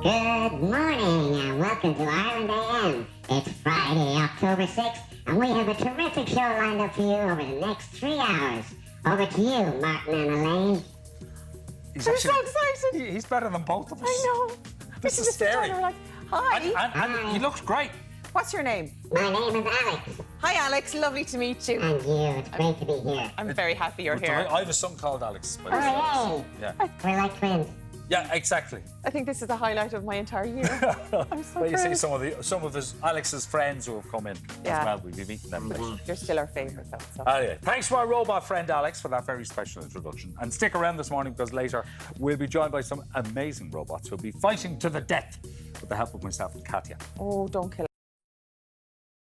Good morning and welcome to Ireland AM. It's Friday, October 6th, and we have a terrific show lined up for you over the next 3 hours. Over to you, Martin and Elaine. I'm so excited. He's better than both of us. I know. This is scary. Like, hi. And he looks great. What's your name? My name is Alex. Hi, Alex. Lovely to meet you. And you. It's great to be here. I'm very happy you're here. I have a son called Alex. Oh, yay. Yeah. We're like twins. Yeah, exactly. I think this is the highlight of my entire year. I'm so Well, you see proud. some of Alex's friends who have come in as well. We'll be meeting them later. You're still our favourite, though. So. Yeah. Thanks to our robot friend Alex for that very special introduction. And stick around this morning because later we'll be joined by some amazing robots who'll be fighting to the death with the help of myself and Katya. Oh, don't kill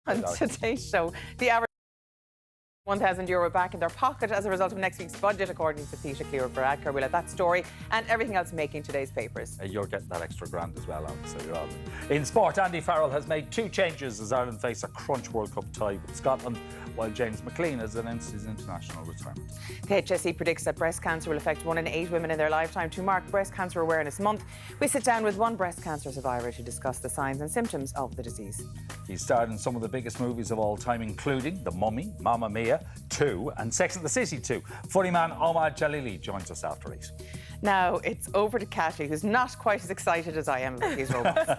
us. On today's show, the average €1,000 back in their pocket as a result of next week's budget, according to Peter Cleaver-Bradker. We'll have that story and everything else making today's papers. You're getting that extra grand as well, Alex, so you're all in sport. Andy Farrell has made 2 changes as Ireland face a crunch World Cup tie with Scotland, while James McLean has announced his international retirement. The HSE predicts that breast cancer will affect 1 in 8 women in their lifetime. To mark Breast Cancer Awareness Month, we sit down with one breast cancer survivor to discuss the signs and symptoms of the disease. He starred in some of the biggest movies of all time, including The Mummy, Mamma Mia 2 and Sex and the City 2. Funny man Omid Djalili joins us after 8. Now it's over to Kathy, who's not quite as excited as I am about these robots.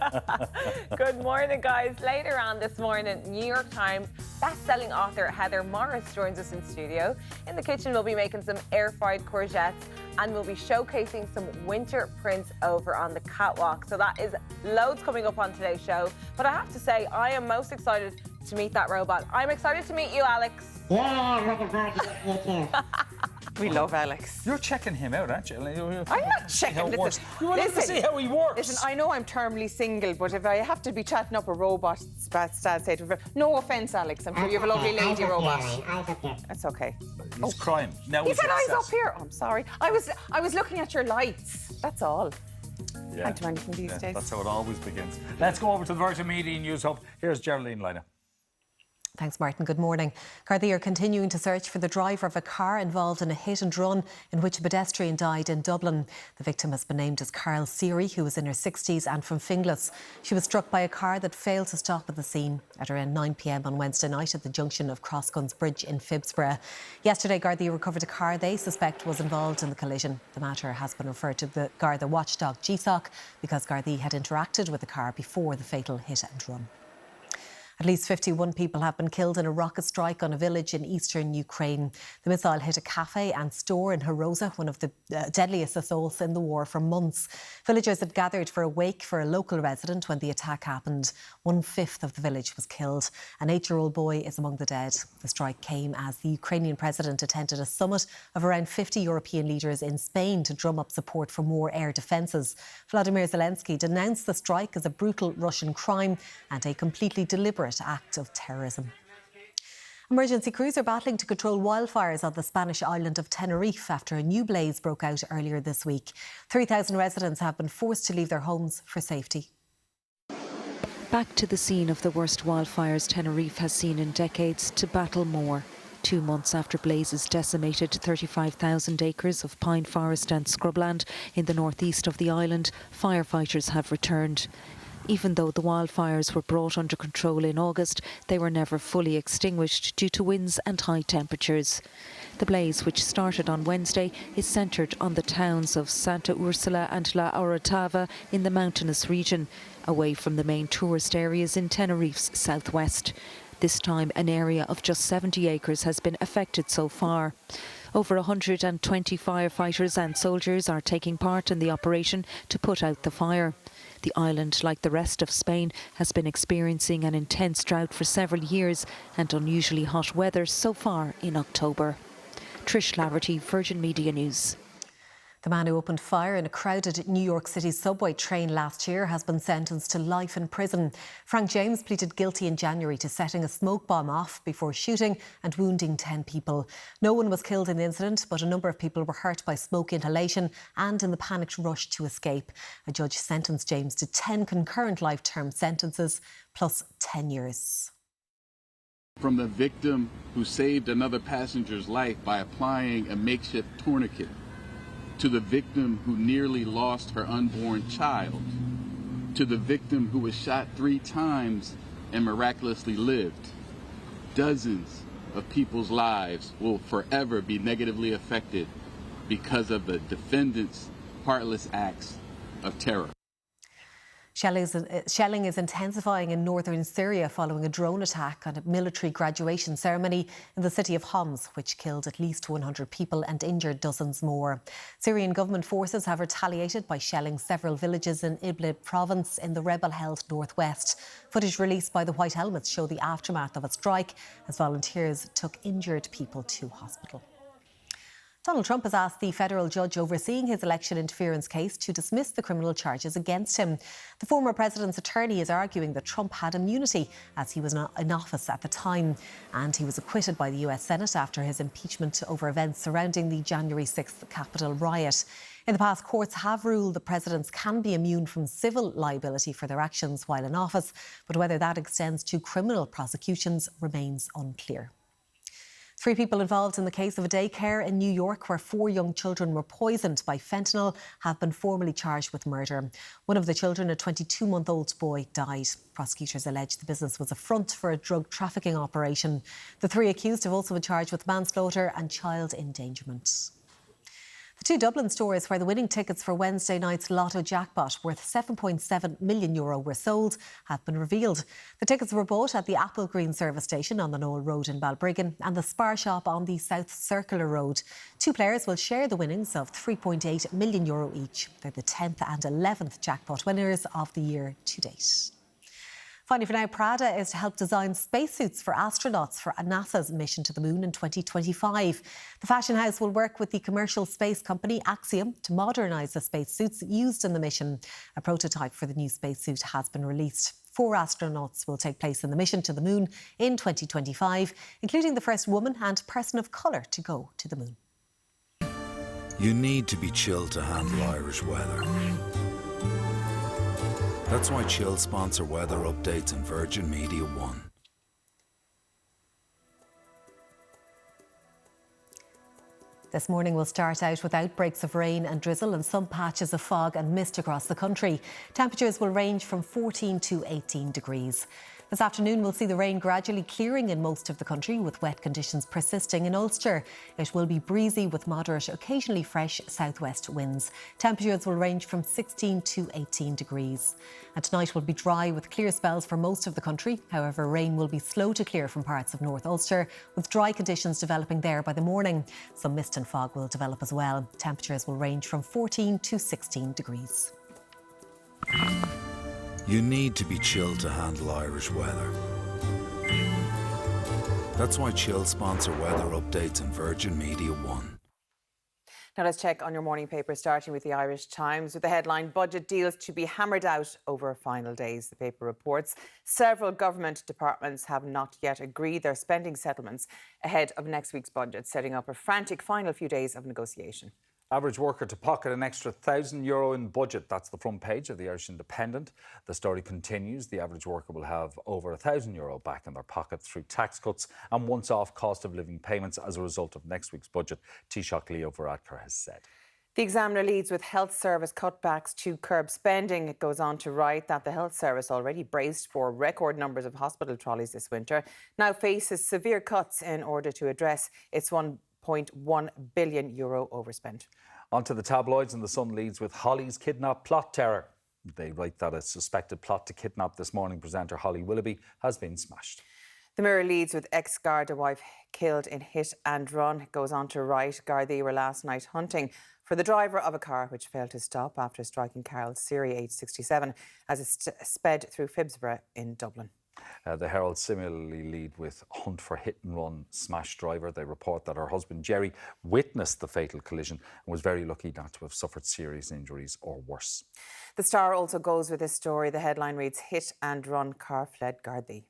Good morning, guys. Later on this morning, New York Times best-selling author Heather Morris joins us in studio. In the kitchen, we'll be making some air-fried courgettes and we'll be showcasing some winter prints over on the catwalk. So that is loads coming up on today's show. But I have to say, I am most excited to meet that robot. I'm excited to meet you, Alex. Yeah, I'm looking forward to meeting you too. We love Alex. You're checking him out, aren't you? I'm not checking. Listen, you want to see how he works. Listen, I know I'm terminally single, but if I have to be chatting up a robot, sad state of no offence, Alex. I'm sure you have a lovely lady robot. Eyes up here. That's okay. He's crying. Now He said eyes up here. Oh, I'm sorry. I was looking at your lights. That's all. Yeah. Can't do anything these days. That's how it always begins. Let's go over to the Virgin Media News Hub. Here's Geraldine Lynagh. Thanks, Martin. Good morning. Gardaí are continuing to search for the driver of a car involved in a hit and run in which a pedestrian died in Dublin. The victim has been named as Carol Seary, who was in her 60s and from Finglas. She was struck by a car that failed to stop at the scene at around 9 p.m. on Wednesday night at the junction of Crossguns Bridge in Phibsborough. Yesterday, Gardaí recovered a car they suspect was involved in the collision. The matter has been referred to the Garda watchdog GSOC because Gardaí had interacted with the car before the fatal hit and run. At least 51 people have been killed in a rocket strike on a village in eastern Ukraine. The missile hit a cafe and store in Hroza, one of the deadliest assaults in the war for months. Villagers had gathered for a wake for a local resident when the attack happened. 1/5 of the village was killed. An 8-year-old boy is among the dead. The strike came as the Ukrainian president attended a summit of around 50 European leaders in Spain to drum up support for more air defences. Vladimir Zelensky denounced the strike as a brutal Russian crime and a completely deliberate act of terrorism. Emergency crews are battling to control wildfires on the Spanish island of Tenerife after a new blaze broke out earlier this week. 3,000 residents have been forced to leave their homes for safety. Back to the scene of the worst wildfires Tenerife has seen in decades to battle more. 2 months after blazes decimated 35,000 acres of pine forest and scrubland in the northeast of the island, firefighters have returned. Even though the wildfires were brought under control in August, they were never fully extinguished due to winds and high temperatures. The blaze, which started on Wednesday, is centred on the towns of Santa Ursula and La Orotava in the mountainous region, away from the main tourist areas in Tenerife's southwest. This time, an area of just 70 acres has been affected so far. Over 120 firefighters and soldiers are taking part in the operation to put out the fire. The island, like the rest of Spain, has been experiencing an intense drought for several years and unusually hot weather so far in October. Trish Laverty, Virgin Media News. The man who opened fire in a crowded New York City subway train last year has been sentenced to life in prison. Frank James pleaded guilty in January to setting a smoke bomb off before shooting and wounding 10 people. No one was killed in the incident, but a number of people were hurt by smoke inhalation and in the panicked rush to escape. A judge sentenced James to 10 concurrent life-term sentences plus 10 years. From the victim who saved another passenger's life by applying a makeshift tourniquet, to the victim who nearly lost her unborn child, to the victim who was shot 3 times and miraculously lived. Dozens of people's lives will forever be negatively affected because of the defendant's heartless acts of terror. Shelling is intensifying in northern Syria following a drone attack on a military graduation ceremony in the city of Homs, which killed at least 100 people and injured dozens more. Syrian government forces have retaliated by shelling several villages in Idlib province in the rebel-held northwest. Footage released by the White Helmets show the aftermath of a strike as volunteers took injured people to hospital. Donald Trump has asked the federal judge overseeing his election interference case to dismiss the criminal charges against him. The former president's attorney is arguing that Trump had immunity as he was not in office at the time, and he was acquitted by the US Senate after his impeachment over events surrounding the January 6th Capitol riot. In the past, courts have ruled that presidents can be immune from civil liability for their actions while in office, but whether that extends to criminal prosecutions remains unclear. 3 people involved in the case of a daycare in New York where 4 young children were poisoned by fentanyl have been formally charged with murder. One of the children, a 22-month-old boy, died. Prosecutors allege the business was a front for a drug trafficking operation. The 3 accused have also been charged with manslaughter and child endangerment. The 2 Dublin stores where the winning tickets for Wednesday night's Lotto jackpot worth €7.7 million were sold have been revealed. The tickets were bought at the Apple Green service station on the Knoll Road in Balbriggan and the Spar shop on the South Circular Road. 2 players will share the winnings of €3.8 million each. They're the 10th and 11th jackpot winners of the year to date. Finally, for now, Prada is to help design spacesuits for astronauts for NASA's mission to the moon in 2025. The fashion house will work with the commercial space company Axiom to modernise the spacesuits used in the mission. A prototype for the new spacesuit has been released. 4 astronauts will take place in the mission to the moon in 2025, including the first woman and person of colour to go to the moon. You need to be chilled to handle Irish weather. That's why Chill sponsor weather updates on Virgin Media One. This morning we'll start out with outbreaks of rain and drizzle and some patches of fog and mist across the country. Temperatures will range from 14 to 18 degrees. This afternoon we'll see the rain gradually clearing in most of the country with wet conditions persisting in Ulster. It will be breezy with moderate, occasionally fresh southwest winds. Temperatures will range from 16 to 18 degrees. And tonight will be dry with clear spells for most of the country. However, rain will be slow to clear from parts of North Ulster with dry conditions developing there by the morning. Some mist and fog will develop as well. Temperatures will range from 14 to 16 degrees. You need to be chilled to handle Irish weather. That's why Chill sponsor weather updates on Virgin Media One. Now let's check on your morning paper, starting with the Irish Times, with the headline, Budget deals to be hammered out over final days. The paper reports several government departments have not yet agreed their spending settlements ahead of next week's budget, setting up a frantic final few days of negotiation. Average worker to pocket an extra €1,000 in budget. That's the front page of the Irish Independent. The story continues. The average worker will have over €1,000 back in their pocket through tax cuts and once-off cost of living payments as a result of next week's budget, Taoiseach Leo Varadkar has said. The Examiner leads with health service cutbacks to curb spending. It goes on to write that the health service, already braced for record numbers of hospital trolleys this winter, now faces severe cuts in order to address its €1.1 billion overspend. Onto the tabloids, and the Sun leads with Holly's kidnap plot terror. They write that a suspected plot to kidnap This Morning presenter Holly Willoughby has been smashed. The Mirror leads with ex-Garda wife killed in hit and run. It goes on to write Gardaí were last night hunting for the driver of a car which failed to stop after striking Carol Seary, aged 67, as it sped through Phibsborough in Dublin. The Herald similarly lead with hunt for hit-and-run smash driver. They report that her husband Jerry witnessed the fatal collision and was very lucky not to have suffered serious injuries or worse. The Star also goes with this story. The headline reads, hit-and-run car fled Gardaí.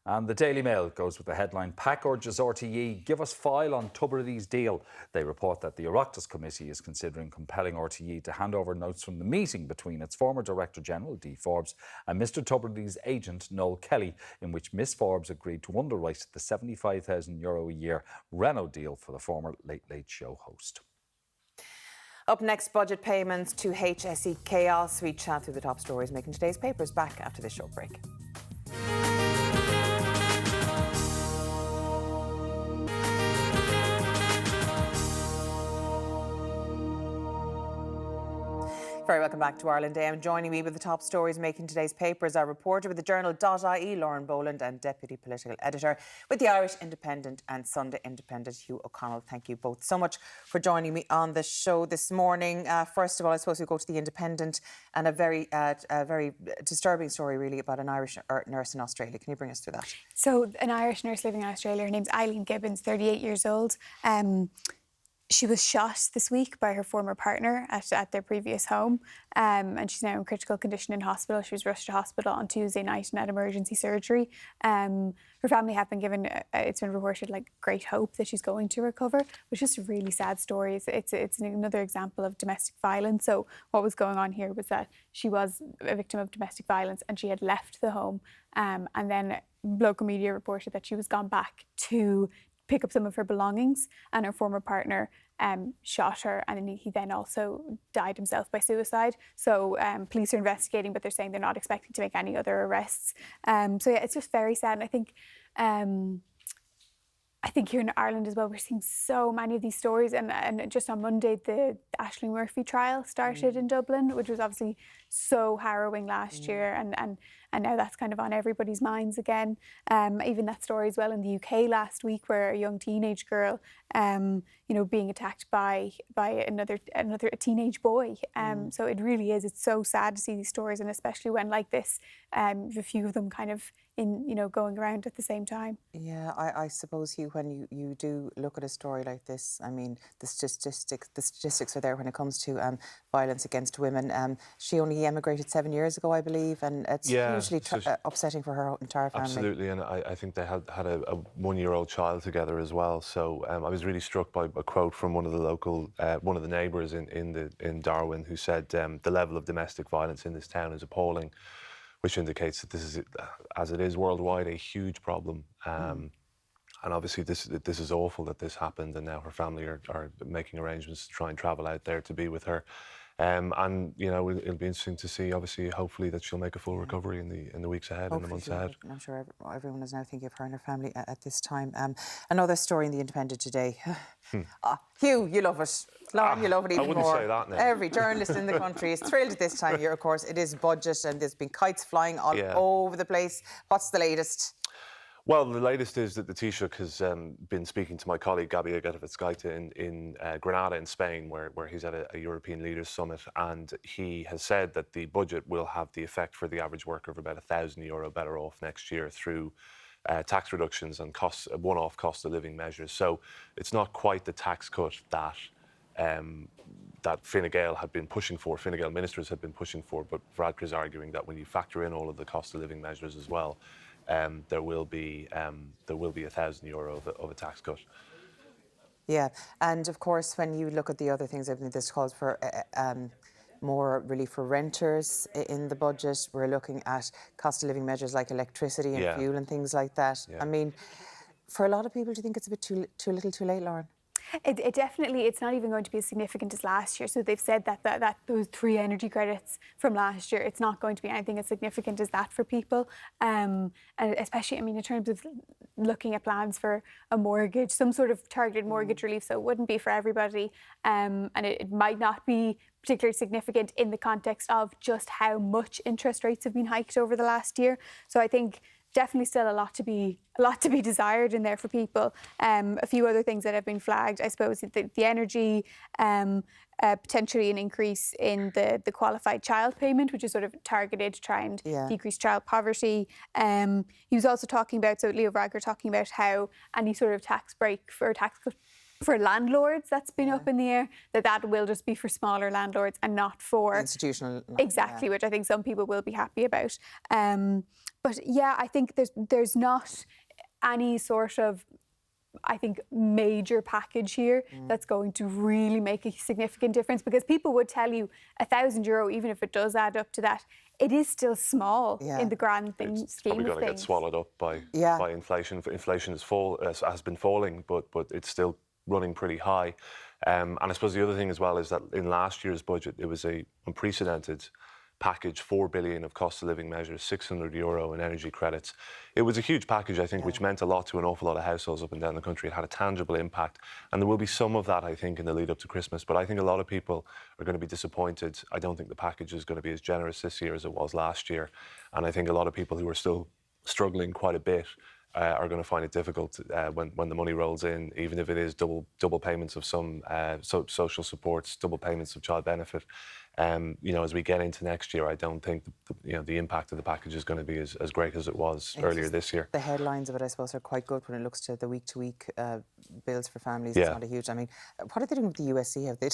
And the Daily Mail goes with the headline, PAC urges RTE, give us file on Tubridy's deal. They report that the Oireachtas Committee is considering compelling RTE to hand over notes from the meeting between its former Director General, Dee Forbes, and Mr Tubridy's agent, Noel Kelly, in which Miss Forbes agreed to underwrite the €75,000 a year Renault deal for the former Late Late Show host. Up next, budget payments to HSE chaos. We chat through the top stories making today's papers. Back after this short break. Very welcome back to Ireland Day. Joining me with the top stories making today's papers, our reporter with the journal.ie, Lauren Boland, and deputy political editor with the Irish Independent and Sunday Independent, Hugh O'Connell. Thank you both so much for joining me on the show this morning. First of all, I suppose we go to the Independent and a very disturbing story, really, about an Irish nurse in Australia. Can you bring us through that? So, an Irish nurse living in Australia, her name's Eileen Gibbons, 38 years old. She was shot this week by her former partner at their previous home, and she's now in critical condition in hospital. She was rushed to hospital on Tuesday night and had emergency surgery. Her family have been given, it's been reported, like, great hope that she's going to recover. It's just a really sad story. It's another example of domestic violence. So what was going on here was that she was a victim of domestic violence and she had left the home, and then local media reported that she was gone back to pick up some of her belongings, and her former partner shot her, and he then also died himself by suicide. So police are investigating, but they're saying they're not expecting to make any other arrests. So yeah, it's just very sad. And I think here in Ireland as well, we're seeing so many of these stories. And just on Monday, the Aisling Murphy trial started in Dublin, which was obviously so harrowing last year. And now that's kind of on everybody's minds again. Even that story as well in the UK last week, where a young teenage girl, being attacked by another teenage boy. So it really is. It's so sad to see these stories, and especially when, like this, a few of them kind of going around at the same time. Yeah, I suppose, Hugh, when you do look at a story like this, I mean, the statistics are there when it comes to violence against women. She only emigrated 7 years ago, I believe, and it's hugely upsetting for her entire family. Absolutely, and I think they had a 1-year-old child together as well. So I was really struck by a quote from one of the neighbours in Darwin, who said the level of domestic violence in this town is appalling, which indicates that this is, as it is worldwide, a huge problem. And obviously this is awful that this happened, and now her family are making arrangements to try and travel out there to be with her. And it'll be interesting to see, obviously, hopefully, that she'll make a full recovery in the weeks ahead, in the months ahead. I'm sure everyone is now thinking of her and her family at this time. Another story in the Independent today. Hugh, you love it. Lauren, you love it even more. I wouldn't say that now. Every journalist in the country is thrilled at this time of year, of course. It is budget, and there's been kites flying all over the place. What's the latest? Well, the latest is that the Taoiseach has been speaking to my colleague Gabi Agatovitskaita in Granada in Spain, where he's at a European Leaders Summit, and he has said that the budget will have the effect for the average worker of about €1,000 better off next year through tax reductions and one-off cost of living measures. So it's not quite the tax cut that Fine Gael had been pushing for, Fine Gael ministers had been pushing for, but Varadkar is arguing that when you factor in all of the cost of living measures as well, there will be €1,000 of a tax cut. Yeah, and of course, when you look at the other things, I think this calls for more relief for renters in the budget. We're looking at cost of living measures like electricity and fuel and things like that. Yeah. I mean, for a lot of people, do you think it's a bit too little too late, Lauren? It definitely, it's not even going to be as significant as last year. So they've said that those 3 energy credits from last year, it's not going to be anything as significant as that for people. And especially, I mean, in terms of looking at plans for a mortgage, some sort of targeted mortgage relief, so it wouldn't be for everybody. And it might not be particularly significant in the context of just how much interest rates have been hiked over the last year. So I think definitely still a lot to be desired in there for people. A few other things that have been flagged, I suppose, the energy, potentially an increase in the qualified child payment, which is sort of targeted to try and decrease child poverty. He was also talking about, so Leo Varadkar talking about how any sort of tax break for tax cut for landlords that's been up in the air, that will just be for smaller landlords and not for institutional. Exactly, which I think some people will be happy about. But yeah, I think there's not any sort of, I think, major package here that's going to really make a significant difference, because people would tell you €1,000, even if it does add up to that, it is still small in the grand scheme of things. It's probably going to get swallowed up by inflation. Inflation has been falling, but it's still running pretty high. And I suppose the other thing as well is that in last year's budget, it was a unprecedented package, 4 billion of cost of living measures, €600 in energy credits. It was a huge package, I think, which meant a lot to an awful lot of households up and down the country. It had a tangible impact, and there will be some of that, I think, in the lead up to Christmas. But I think a lot of people are going to be disappointed. I don't think the package is going to be as generous this year as it was last year, and I think a lot of people who are still struggling quite a bit are going to find it difficult when the money rolls in, even if it is double payments of some social supports, double payments of child benefit. You know, as we get into next year, I don't think the impact of the package is going to be as great as it was earlier this year. The headlines of it, I suppose, are quite good when it looks to the week-to-week bills for families. Yeah. It's not a huge. I mean, what are they doing with the USC? Have they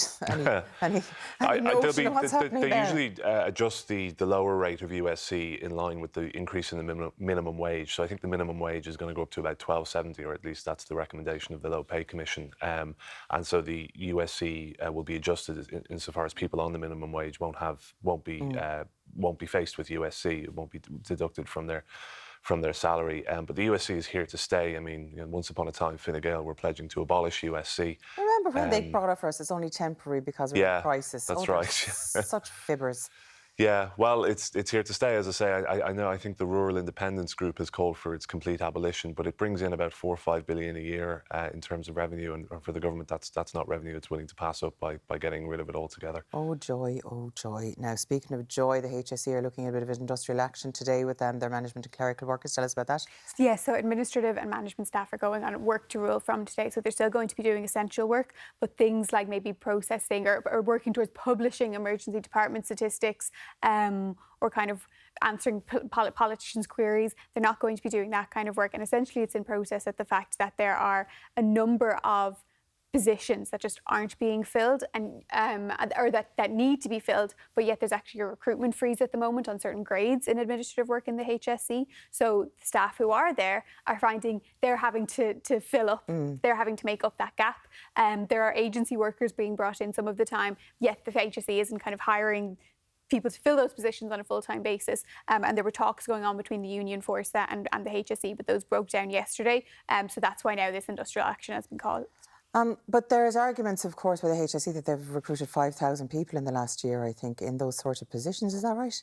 any notion of what's happening they there? usually adjust the lower rate of USC in line with the increase in the minimum wage. So I think the minimum wage is going to go up to about $12.70, or at least that's the recommendation of the Low Pay Commission. And so the USC will be adjusted insofar as people on the minimum wage won't be faced with USC. It won't be deducted from their salary. But the USC is here to stay. I mean, once upon a time, Fine Gael were pledging to abolish USC. Remember when they brought it for us? It's only temporary because of the crisis. That's right. Such fibbers. Yeah, well, it's here to stay, as I say. I think the Rural Independence Group has called for its complete abolition, but it brings in about 4 or 5 billion a year in terms of revenue, and for the government, that's not revenue it's willing to pass up by getting rid of it altogether. Oh joy, oh joy. Now, speaking of joy, the HSE are looking at a bit of industrial action today with their management and clerical workers. Tell us about that. Yeah, so administrative and management staff are going on work to rule from today, so they're still going to be doing essential work, but things like maybe processing or working towards publishing emergency department statistics, or kind of answering politicians' queries. They're not going to be doing that kind of work. And essentially it's in process at the fact that there are a number of positions that just aren't being filled and or that need to be filled, but yet there's actually a recruitment freeze at the moment on certain grades in administrative work in the HSE. So the staff who are there are finding they're having to fill up, they're having to make up that gap. There are agency workers being brought in some of the time, yet the HSE isn't kind of hiring people to fill those positions on a full-time basis. And there were talks going on between the union force and the HSE, but those broke down yesterday. So that's why now this industrial action has been called. But there's arguments, of course, by the HSE that they've recruited 5,000 people in the last year, I think, in those sorts of positions. Is that right?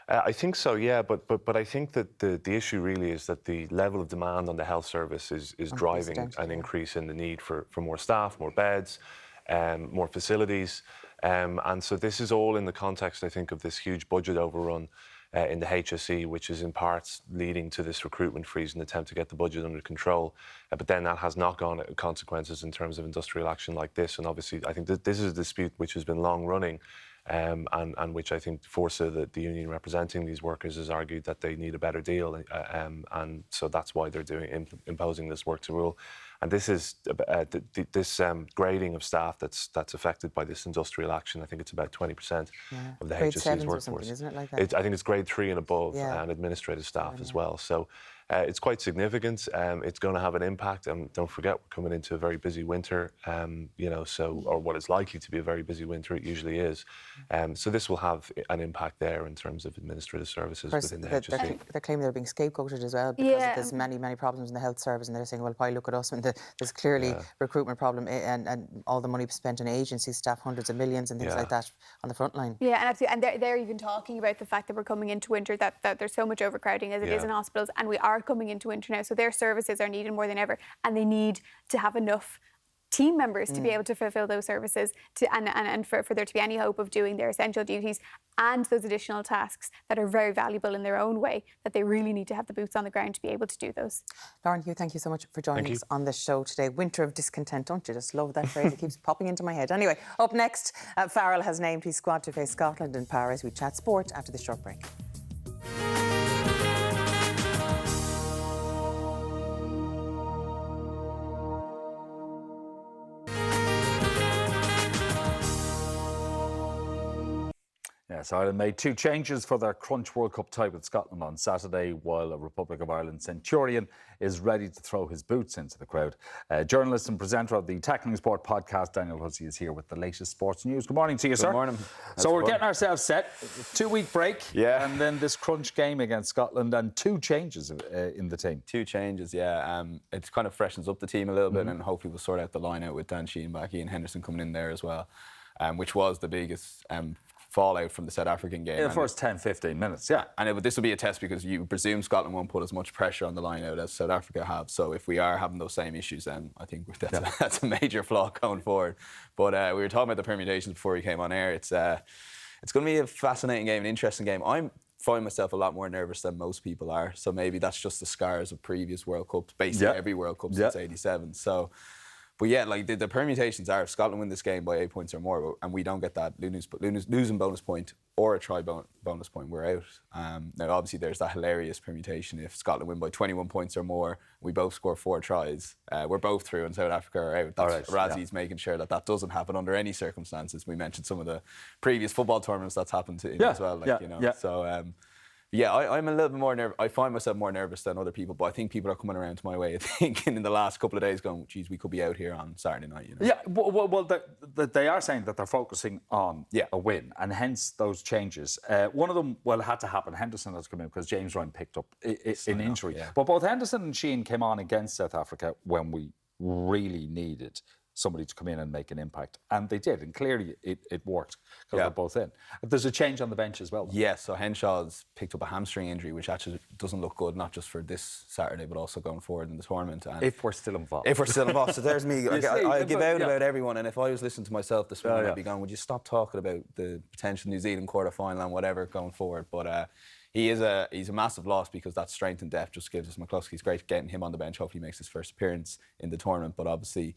I think so, yeah. But I think that the issue really is that the level of demand on the health service is driving an increase in the need for more staff, more beds, more facilities. And so this is all in the context, I think, of this huge budget overrun in the HSE, which is in parts leading to this recruitment freeze and attempt to get the budget under control. But then that has knock-on consequences in terms of industrial action like this. And obviously, I think that this is a dispute which has been long-running, and which I think Forsa, the union representing these workers, has argued that they need a better deal. And so that's why they're imposing this work to rule. And this is this grading of staff that's affected by this industrial action. I think it's about 20% of the HSE's workforce. Isn't it like that? I think it's grade 3 and above, and administrative staff as well. So it's quite significant. It's going to have an impact. Don't forget, we're coming into a very busy winter. Or what is likely to be a very busy winter. It usually is. So this will have an impact there in terms of administrative services within the HSE. They're claiming they're being scapegoated as well because there's many problems in the health service, and they're saying, well, why look at us when there's clearly recruitment problem and all the money spent on agency staff, hundreds of millions and things like that on the front line. Yeah, and absolutely. And they're even talking about the fact that we're coming into winter, that there's so much overcrowding as it is in hospitals, and we are coming into winter now, so their services are needed more than ever, and they need to have enough team members to be able to fulfil those services and for there to be any hope of doing their essential duties and those additional tasks that are very valuable in their own way, that they really need to have the boots on the ground to be able to do those. Lauren Hugh, thank you so much for joining us on the show today. Winter of discontent, don't you just love that phrase? It keeps popping into my head. Anyway, up next, Farrell has named his squad to face Scotland in Paris. We chat sport after this short break. Yes, Ireland made 2 changes for their Crunch World Cup tie with Scotland on Saturday, while a Republic of Ireland centurion is ready to throw his boots into the crowd. Journalist and presenter of the Tackling Sport podcast, Daniel Hussey, is here with the latest sports news. Good morning to you, sir. Good morning. So we're getting ourselves set. 2-week break, and then this crunch game against Scotland, and 2 changes in the team. 2 changes, yeah. It kind of freshens up the team a little bit, and hopefully we'll sort out the line out with Dan Sheehan back, Ian Henderson coming in there as well, which was the biggest fallout from the South African game. In the first 10-15 minutes, yeah. And this will be a test because you presume Scotland won't put as much pressure on the line out as South Africa have. So if we are having those same issues, then I think that's a major flaw going forward. But we were talking about the permutations before we came on air. It's going to be a fascinating game, an interesting game. I find myself a lot more nervous than most people are. So maybe that's just the scars of previous World Cups, basically every World Cup since '87. So. But yeah, like the permutations are, if Scotland win this game by 8 points or more, and we don't get that losing bonus point or a try bonus point, we're out. Now, obviously, there's that hilarious permutation. If Scotland win by 21 points or more, we both score 4 tries, we're both through and South Africa are out. That's Razzie's making sure that doesn't happen under any circumstances. We mentioned some of the previous football tournaments that's happened to as well. So... yeah, I'm a little bit more nervous. I find myself more nervous than other people, but I think people are coming around to my way of thinking in the last couple of days going, geez, we could be out here on Saturday night. Yeah, well they are saying that they're focusing on a win, and hence those changes. One of them, had to happen. Henderson has come in because James Ryan picked up an injury. But both Henderson and Sheehan came on against South Africa when we really needed somebody to come in and make an impact. And they did, and clearly it worked because they're both in. There's a change on the bench as well. Yeah, so Henshaw's picked up a hamstring injury, which actually doesn't look good, not just for this Saturday, but also going forward in the tournament. And if we're still involved. If we're still involved. So there's me. I give out about everyone, and if I was listening to myself this morning, I'd be going, would you stop talking about the potential New Zealand quarter-final and whatever going forward? But he's a massive loss because that strength and depth just gives us McCluskey's great getting him on the bench. Hopefully he makes his first appearance in the tournament, but obviously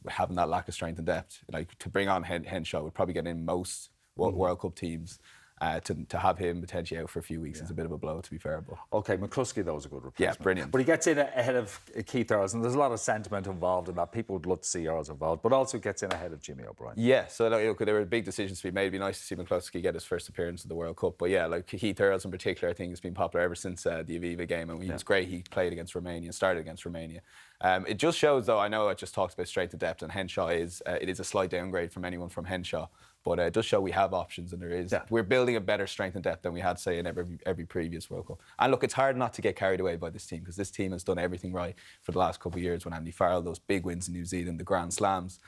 having that lack of strength and depth, like to bring on Henshaw would probably get in most World Cup teams. To have him potentially out for a few weeks is a bit of a blow, to be fair. But OK, McCluskey, though, was a good replacement. Yeah, brilliant. But he gets in ahead of Keith Earls, and there's a lot of sentiment involved in that. People would love to see Earls involved, but also gets in ahead of Jimmy O'Brien. Yeah, so look, there were big decisions to be made. It'd be nice to see McCluskey get his first appearance in the World Cup. But yeah, like Keith Earls in particular, I think has been popular ever since the Aviva game, and he was great. He played against Romania, started against Romania. It just shows, though, I know I just talked about strength and depth, and Henshaw is a slight downgrade from anyone from Henshaw. But it does show we have options, and there is. We're building a better strength and depth than we had, say, in every previous World Cup. And look, it's hard not to get carried away by this team, because this team has done everything right for the last couple of years. When Andy Farrell, those big wins in New Zealand, the Grand Slams.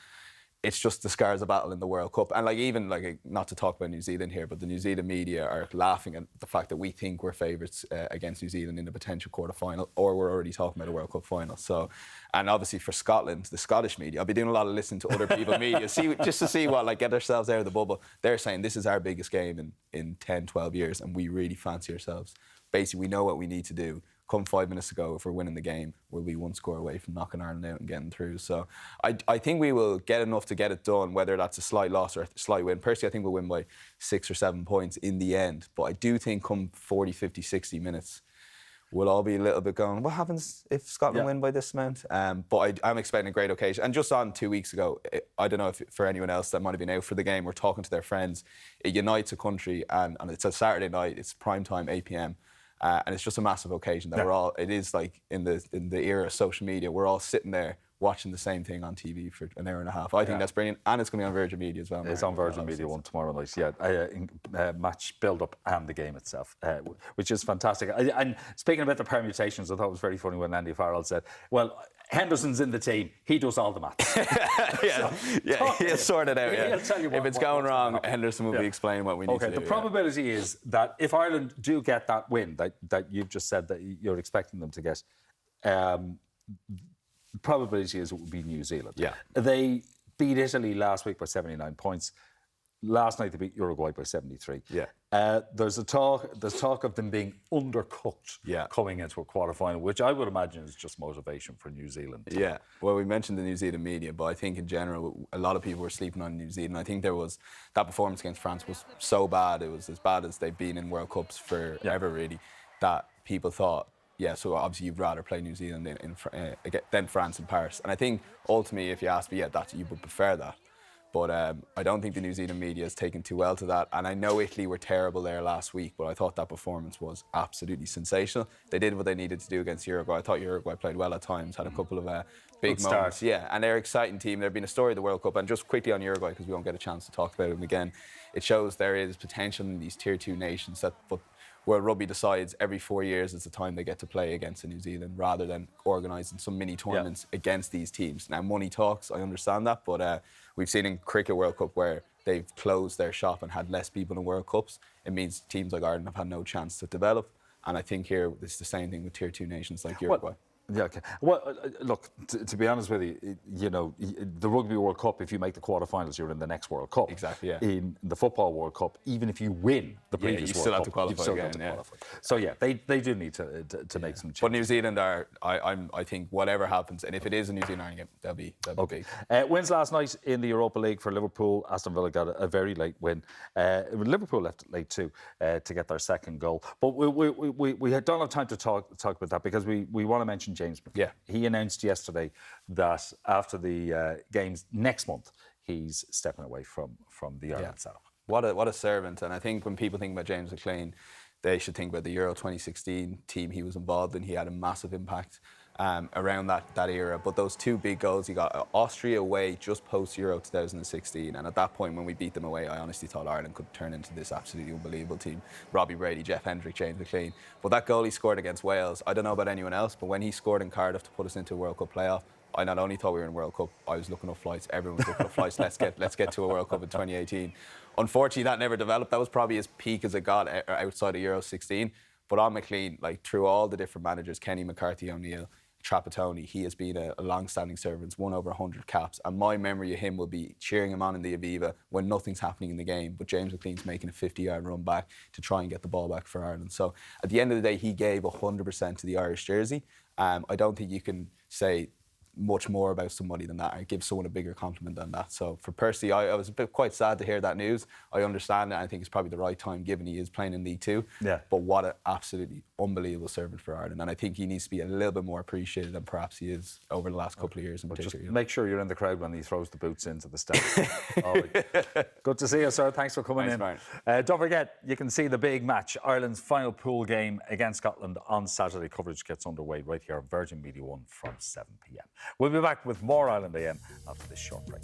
It's just the scars of battle in the World Cup. And not to talk about New Zealand here, but the New Zealand media are laughing at the fact that we think we're favourites against New Zealand in a potential quarter-final, or we're already talking about a World Cup final. So, and obviously for Scotland, the Scottish media, I'll be doing a lot of listening to other people's media, just to see what, get ourselves out of the bubble. They're saying this is our biggest game in 10, 12 years, and we really fancy ourselves. Basically, we know what we need to do. Come 5 minutes to go, if we're winning the game, we'll be 1 score away from knocking Ireland out and getting through. So I think we will get enough to get it done, whether that's a slight loss or a slight win. Personally, I think we'll win by 6 or 7 points in the end. But I do think come 40, 50, 60 minutes, we'll all be a little bit going, what happens if Scotland win by this amount? But I'm expecting a great occasion. And just on 2 weeks ago, I don't know if for anyone else that might have been out for the game or talking to their friends, it unites a country, and it's a Saturday night, it's prime time, 8 p.m. And it's just a massive occasion that we're all. It is like in the era of social media, we're all sitting there watching the same thing on TV for an hour and a half. I think that's brilliant, and it's going to be on Virgin Media as well. It's on Virgin Media one tomorrow night. Yeah, match build-up and the game itself, which is fantastic. And speaking about the permutations, I thought it was very funny when Andy Farrell said, "Well, Henderson's in the team. He does all the maths." He'll sort it out. He'll tell you if it's going wrong, Henderson will be explaining what we need to do. The probability is that if Ireland do get that win that you've just said that you're expecting them to get, the probability is it will be New Zealand. Yeah. They beat Italy last week by 79 points. Last night they beat Uruguay by 73. Yeah. There's talk of them being undercooked coming into a quarter-final, which I would imagine is just motivation for New Zealand. Yeah. Well, we mentioned the New Zealand media, but I think in general a lot of people were sleeping on New Zealand. I think that performance against France was so bad. It was as bad as they've been in World Cups forever, really, that people thought, so obviously you'd rather play New Zealand than France in Paris. And I think ultimately, if you ask me, you would prefer that. But I don't think the New Zealand media has taken too well to that. And I know Italy were terrible there last week, but I thought that performance was absolutely sensational. They did what they needed to do against Uruguay. I thought Uruguay played well at times, had a couple of big moments. Yeah, and they're an exciting team. They've been a story of the World Cup. And just quickly on Uruguay, because we won't get a chance to talk about them again, it shows there is potential in these Tier 2 nations but World Rugby decides every 4 years is the time they get to play against New Zealand, rather than organising some mini tournaments against these teams. Now, money talks, I understand that, but we've seen in Cricket World Cup where they've closed their shop and had less people in World Cups. It means teams like Ireland have had no chance to develop. And I think here it's the same thing with Tier 2 nations like Uruguay. Yeah, okay. Well, look, to be honest with you, you know, the Rugby World Cup, if you make the quarterfinals, you're in the next World Cup. Exactly, yeah. In the Football World Cup, even if you win the previous World Cup, have to qualify you still again, have to qualify. So, yeah, they do need to make some changes. But New Zealand are, I think, whatever happens, and if it is a New Zealand game, they'll be big. Wins last night in the Europa League for Liverpool. Aston Villa got a very late win. Liverpool left late too to get their second goal. But we don't have time to talk about that because we want to mention James McClean. Yeah. He announced yesterday that after the games next month, he's stepping away from the Ireland setup. What a servant. And I think when people think about James McClean, they should think about the Euro 2016 team he was involved in. He had a massive impact around that era. But those two big goals he got, Austria away just post-Euro 2016. And at that point, when we beat them away, I honestly thought Ireland could turn into this absolutely unbelievable team. Robbie Brady, Jeff Hendrick, James McClean. But that goal he scored against Wales, I don't know about anyone else, but when he scored in Cardiff to put us into a World Cup playoff, I not only thought we were in World Cup, I was looking up flights. Everyone was looking up flights. Let's get to a World Cup in 2018. Unfortunately, that never developed. That was probably as peak as it got outside of Euro 16. But on McClean, like through all the different managers, Kenny McCarthy, O'Neill, Trapattoni, he has been a long-standing servant, won over 100 caps. And my memory of him will be cheering him on in the Aviva when nothing's happening in the game. But James McClean's making a 50-yard run back to try and get the ball back for Ireland. So at the end of the day, he gave 100% to the Irish jersey. I don't think you can say much more about somebody than that and give someone a bigger compliment than that. So for Percy, I was quite sad to hear that news. I understand it. I think it's probably the right time given he is playing in League Two. Yeah. But what an absolutely unbelievable servant for Ireland. And I think he needs to be a little bit more appreciated than perhaps he is over the last couple of years in particular. Just make sure you're in the crowd when he throws the boots into the stand. Good to see you, sir. Thanks for coming in. Don't forget, you can see the big match, Ireland's final pool game against Scotland on Saturday. Coverage gets underway right here on Virgin Media 1 from 7 p.m. We'll be back with more Ireland AM after this short break.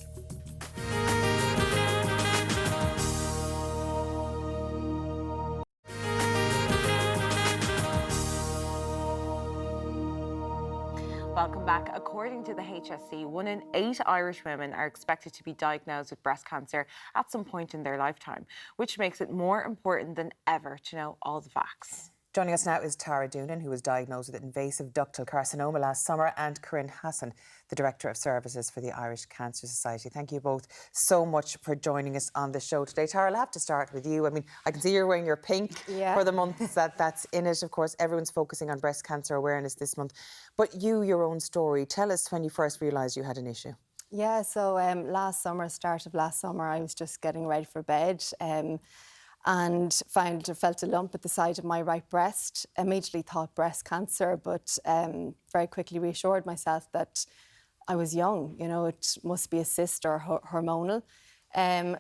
Welcome back. According to the HSE, 1 in 8 Irish women are expected to be diagnosed with breast cancer at some point in their lifetime, which makes it more important than ever to know all the facts. Joining us now is Tara Doonan, who was diagnosed with invasive ductal carcinoma last summer, and Corinne Hassan, the Director of Services for the Irish Cancer Society. Thank you both so much for joining us on the show today. Tara, I'll have to start with you. I mean, I can see you're wearing your pink for the month that's in it. Of course, everyone's focusing on breast cancer awareness this month. But your own story, tell us when you first realised you had an issue. Yeah, so start of last summer, I was just getting ready for bed. And felt a lump at the side of my right breast. Immediately thought breast cancer, but very quickly reassured myself that I was young. You know, it must be a cyst or hormonal.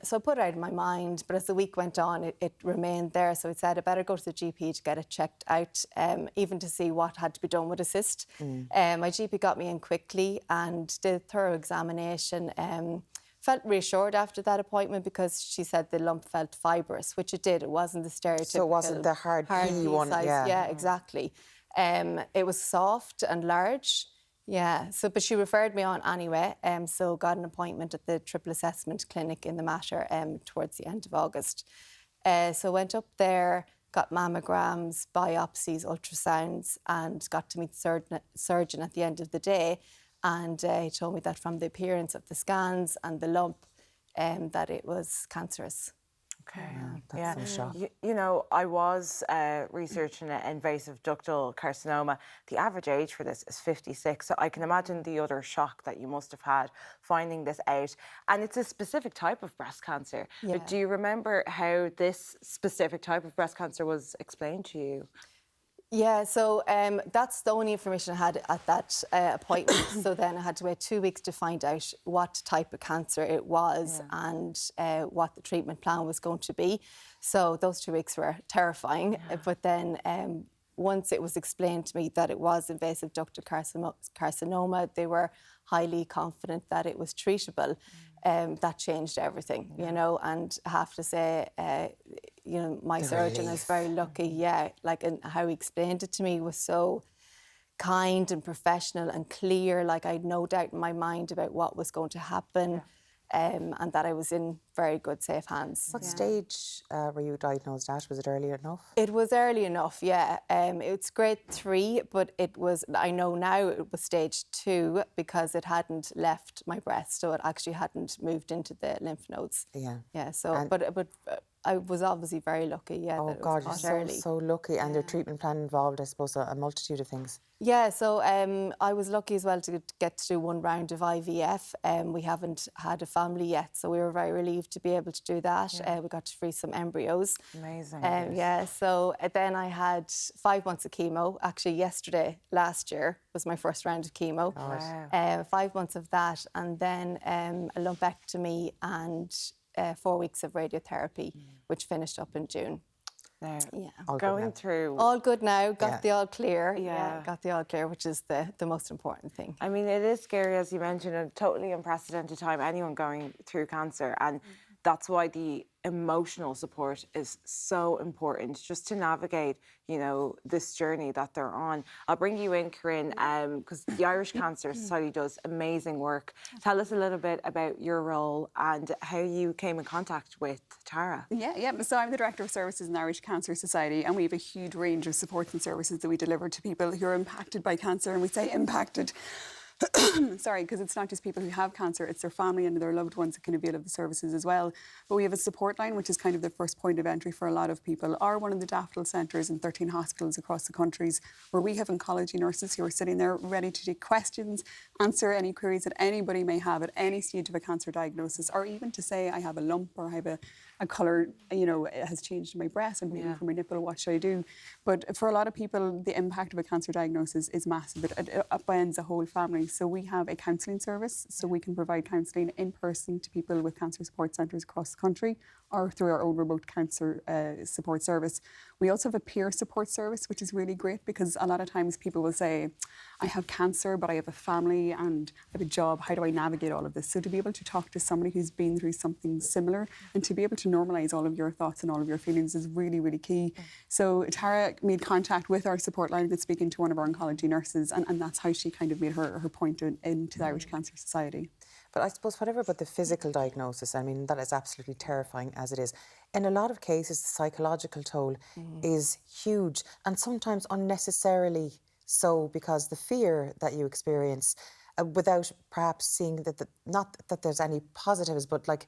So I put it out of my mind, but as the week went on, it remained there. So I said I better go to the GP to get it checked out, even to see what had to be done with a cyst. My GP got me in quickly and did a thorough examination. Felt reassured after that appointment because she said the lump felt fibrous, which it did. It wasn't the stereotypical. So it wasn't the hard pea one, size. Yeah, exactly. It was soft and large. Yeah. So, but she referred me on anyway. So got an appointment at the triple assessment clinic in the Mater towards the end of August. So went up there, got mammograms, biopsies, ultrasounds, and got to meet the surgeon at the end of the day. And he told me that from the appearance of the scans and the lump, that it was cancerous. Okay, that's some shock. You know, I was researching invasive ductal carcinoma. The average age for this is 56, so I can imagine the utter shock that you must have had finding this out. And it's a specific type of breast cancer. Yeah. Like, do you remember how this specific type of breast cancer was explained to you? Yeah, so that's the only information I had at that appointment. So then I had to wait 2 weeks to find out what type of cancer it was and what the treatment plan was going to be. So those 2 weeks were terrifying. But then once it was explained to me that it was invasive ductal carcinoma, they were highly confident that it was treatable. That changed everything, you know, and I have to say, you know, my surgeon is very lucky, and how he explained it to me was so kind and professional and clear, like I had no doubt in my mind about what was going to happen. And that I was in very good, safe hands. What stage were you diagnosed at? Was it early enough? It was early enough, yeah. It's grade 3, but it was, I know now it was stage 2 because it hadn't left my breast, so it actually hadn't moved into the lymph nodes. Yeah. Yeah, so, but I was obviously very lucky, Oh that it God, was you're early. so lucky. And their treatment plan involved, I suppose, a multitude of things. Yeah, so I was lucky as well to get to do 1 round of IVF. We haven't had a family yet, so we were very relieved to be able to do that. We got to freeze some embryos. Amazing. Yeah, so then I had 5 months of chemo. Actually, yesterday, last year, was my first round of chemo. Wow. 5 months of that, and then a lumpectomy and 4 weeks of radiotherapy, which finished up in June. Now, Yeah. going through... All good now, got the all clear. Yeah. Got the all clear, which is the most important thing. I mean, it is scary, as you mentioned, a totally unprecedented time, anyone going through cancer. And that's why the emotional support is so important, just to navigate, you know, this journey that they're on. I'll bring you in, Corinne, because the Irish Cancer Society does amazing work. Tell us a little bit about your role and how you came in contact with Tara. Yeah. So I'm the Director of Services in the Irish Cancer Society, and we have a huge range of supports and services that we deliver to people who are impacted by cancer. And we say impacted, sorry, because it's not just people who have cancer, it's their family and their loved ones that can avail of the services as well. But we have a support line, which is kind of the first point of entry for a lot of people, or one of the daffodil centres in 13 hospitals across the countries, where we have oncology nurses who are sitting there ready to take questions, answer any queries that anybody may have at any stage of a cancer diagnosis, or even to say, I have a lump or I have a colour, you know, it has changed in my breast, I'm bleeding from my nipple, what should I do? But for a lot of people, the impact of a cancer diagnosis is massive. It upends a whole family. So we have a counselling service, so we can provide counselling in person to people with cancer support centres across the country, or through our own remote cancer support service. We also have a peer support service, which is really great, because a lot of times people will say, I have cancer, but I have a family and I have a job. How do I navigate all of this? So to be able to talk to somebody who's been through something similar and to be able to normalise all of your thoughts and all of your feelings is really, really key. So Tara made contact with our support line and speaking to one of our oncology nurses, and that's how she kind of made her point into the Irish Cancer Society. But I suppose whatever about the physical diagnosis, I mean, that is absolutely terrifying as it is. In a lot of cases, the psychological toll is huge, and sometimes unnecessarily so, because the fear that you experience without perhaps seeing that, not that there's any positives, but like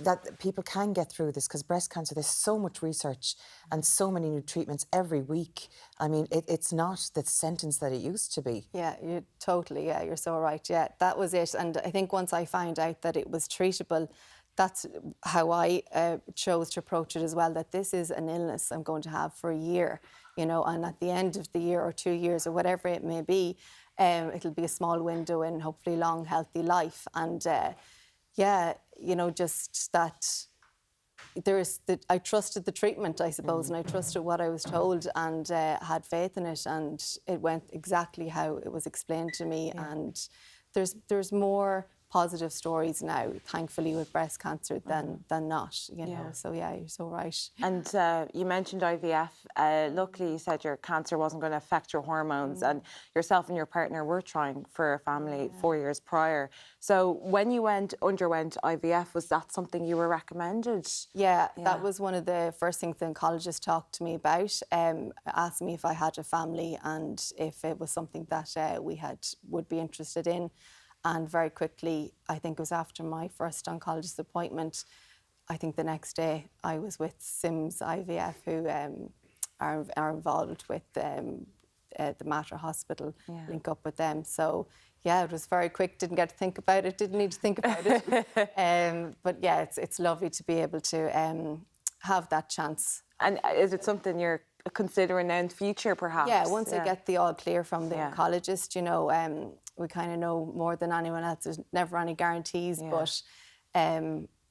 that people can get through this, because breast cancer, there's so much research and so many new treatments every week. I mean, it's not the sentence that it used to be. Yeah, you're so right. Yeah, that was it. And I think once I found out that it was treatable, that's how I chose to approach it as well, that this is an illness I'm going to have for a year, you know, and at the end of the year or 2 years or whatever it may be, it'll be a small window in hopefully long, healthy life. And yeah, you know, just that I trusted the treatment, I suppose, and I trusted what I was told, and had faith in it, and it went exactly how it was explained to me. And there's more positive stories now, thankfully, with breast cancer than not, you know. So yeah, you're so right. And you mentioned IVF. Luckily, you said your cancer wasn't going to affect your hormones, and yourself and your partner were trying for a family 4 years prior. So when you underwent IVF, was that something you were recommended? Yeah, that was one of the first things the oncologist talked to me about. Asked me if I had a family and if it was something that would be interested in. And very quickly, I think it was after my first oncologist appointment, I think the next day I was with Sims IVF, who are involved with the Mater Hospital, link up with them. So yeah, it was very quick, didn't get to think about it, didn't need to think about it. But yeah, it's lovely to be able to have that chance. And is it something you're considering now in the future, perhaps? Yeah, once I get the all clear from the oncologist, you know, we kind of know more than anyone else. There's never any guarantees, but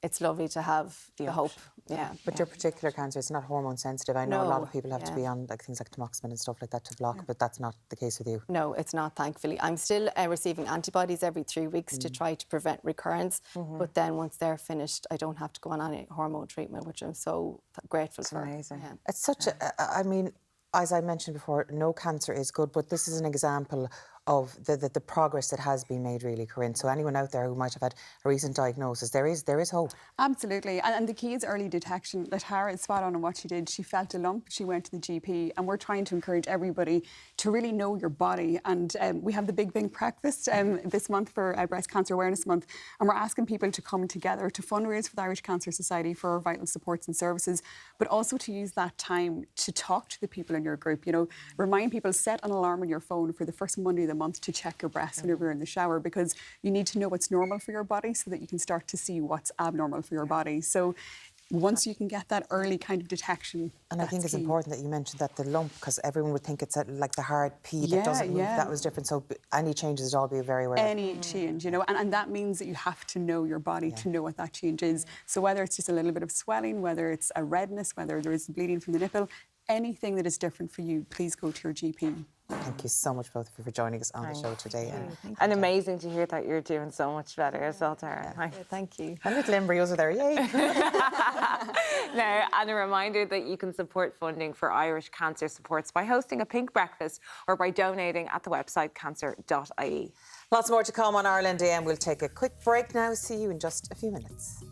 it's lovely to have the hope. Yeah. But your particular cancer, it's not hormone sensitive. I know a lot of people have to be on like things like tamoxifen and stuff like that to block, but that's not the case with you. No, it's not, thankfully. I'm still receiving antibodies every 3 weeks to try to prevent recurrence, but then once they're finished, I don't have to go on any hormone treatment, which I'm so grateful for. Amazing. Yeah. It's such I mean, as I mentioned before, no cancer is good, but this is an example of the progress that has been made, really, Corinne. So anyone out there who might have had a recent diagnosis, there is hope. Absolutely, and the key is early detection. Tara is spot on what she did. She felt a lump, she went to the GP, and we're trying to encourage everybody to really know your body. And we have the Big Bing Breakfast this month for Breast Cancer Awareness Month, and we're asking people to come together to fundraise for the Irish Cancer Society for vital supports and services, but also to use that time to talk to the people in your group. You know, remind people, set an alarm on your phone for the first Monday of the month to check your breasts whenever you're in the shower, because you need to know what's normal for your body so that you can start to see what's abnormal for your body. So once you can get that early kind of detection. And I think it's important that you mentioned that the lump, because everyone would think it's like the hard pea that doesn't move. That was different. So any changes at all, be very aware of. Any change, you know, and that means that you have to know your body to know what that change is. So whether it's just a little bit of swelling, whether it's a redness, whether there is bleeding from the nipple, anything that is different for you, please go to your GP. Thank you so much, both of you, for joining us on the show today. And amazing to hear that you're doing so much better as well, Tara. Thank you. And little embryos are there, yay! Now, and a reminder that you can support funding for Irish Cancer Supports by hosting a pink breakfast or by donating at the website cancer.ie. Lots more to come on Ireland AM. We'll take a quick break now. See you in just a few minutes.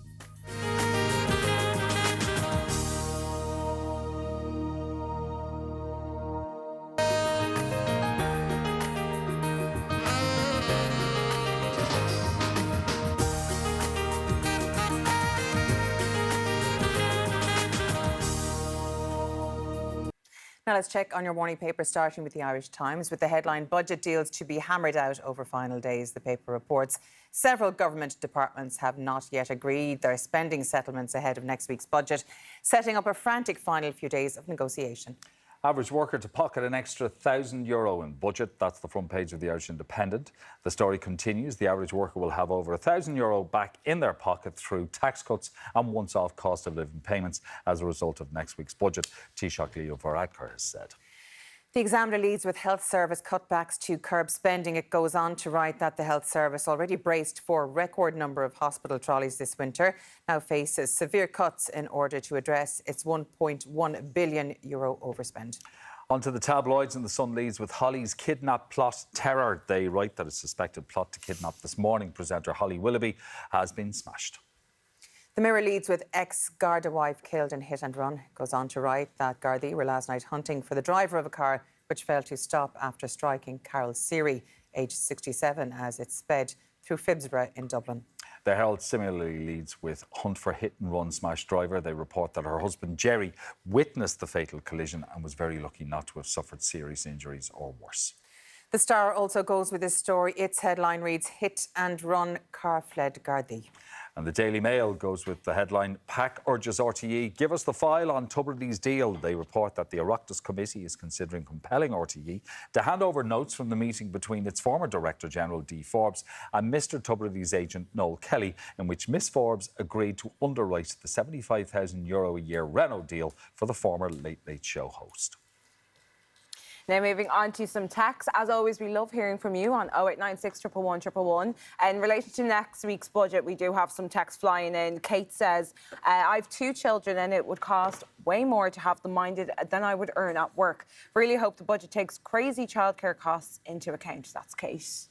Now let's check on your morning paper, starting with the Irish Times, with the headline, budget deals to be hammered out over final days. The paper reports several government departments have not yet agreed their spending settlements ahead of next week's budget, setting up a frantic final few days of negotiation. Average worker to pocket an extra €1,000 in budget. That's the front page of the Irish Independent. The story continues. The average worker will have over €1,000 back in their pocket through tax cuts and once-off cost of living payments as a result of next week's budget, Taoiseach Leo Varadkar has said. The Examiner leads with health service cutbacks to curb spending. It goes on to write that the health service, already braced for a record number of hospital trolleys this winter, now faces severe cuts in order to address its €1.1 billion overspend. Onto the tabloids, and the Sun leads with Holly's kidnap plot terror. They write that a suspected plot to kidnap This Morning presenter Holly Willoughby has been smashed. The Mirror leads with ex-Garda wife killed in hit and run. It goes on to write that Gardaí were last night hunting for the driver of a car which failed to stop after striking Carol Seary, aged 67, as it sped through Phibsborough in Dublin. The Herald similarly leads with hunt for hit-and-run smash driver. They report that her husband Jerry witnessed the fatal collision and was very lucky not to have suffered serious injuries or worse. The Star also goes with this story. Its headline reads, Hit and Run, Car Fled Gardaí. And the Daily Mail goes with the headline, PAC urges RTE, give us the file on Tubridy's deal. They report that the Oireachtas Committee is considering compelling RTE to hand over notes from the meeting between its former Director General, Dee Forbes, and Mr Tubridy's agent, Noel Kelly, in which Miss Forbes agreed to underwrite the €75,000 a year Renault deal for the former Late Late Show host. Now, moving on to some tax. As always, we love hearing from you on 0896 111 111. In relation to next week's budget, we do have some text flying in. Kate says, I have 2 children and it would cost way more to have them minded than I would earn at work. Really hope the budget takes crazy childcare costs into account. That's Kate.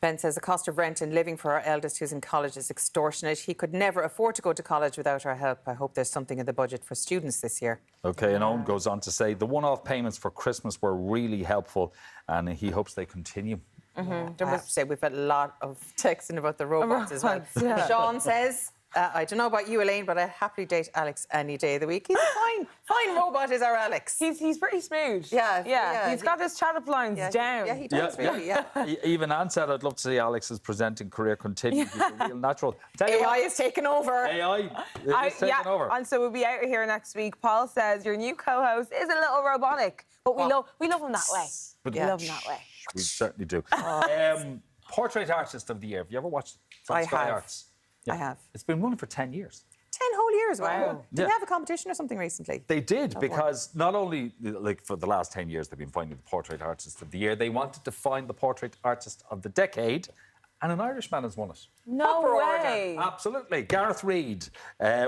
Ben says the cost of rent and living for our eldest who's in college is extortionate. He could never afford to go to college without our help. I hope there's something in the budget for students this year. OK, and Owen goes on to say the one-off payments for Christmas were really helpful and he hopes they continue. I have to say we've had a lot of texting about the robots as well. Sean says, I don't know about you, Elaine, but I happily date Alex any day of the week. He's a fine robot is our Alex. He's pretty smooth. Yeah. He's got his chat-up lines down. Yeah, he does, really, yeah. Even Anne said, I'd love to see Alex's presenting career continue. He's a real natural. AI is taking over. AI is taking over. And so we'll be out here next week. Paul says your new co-host is a little robotic, but we love him that way. We love him that way. We certainly do. Portrait Artist of the Year. Have you ever watched Sky Arts? Yeah. I have. It's been running for 10 years. 10 whole years, wow. Did Yeah. they have a competition or something recently? They did, because not only, like, for the last 10 years, they've been finding the Portrait Artist of the Year, they wanted to find the Portrait Artist of the Decade, and an Irishman has won it. No way. Absolutely. Gareth Reid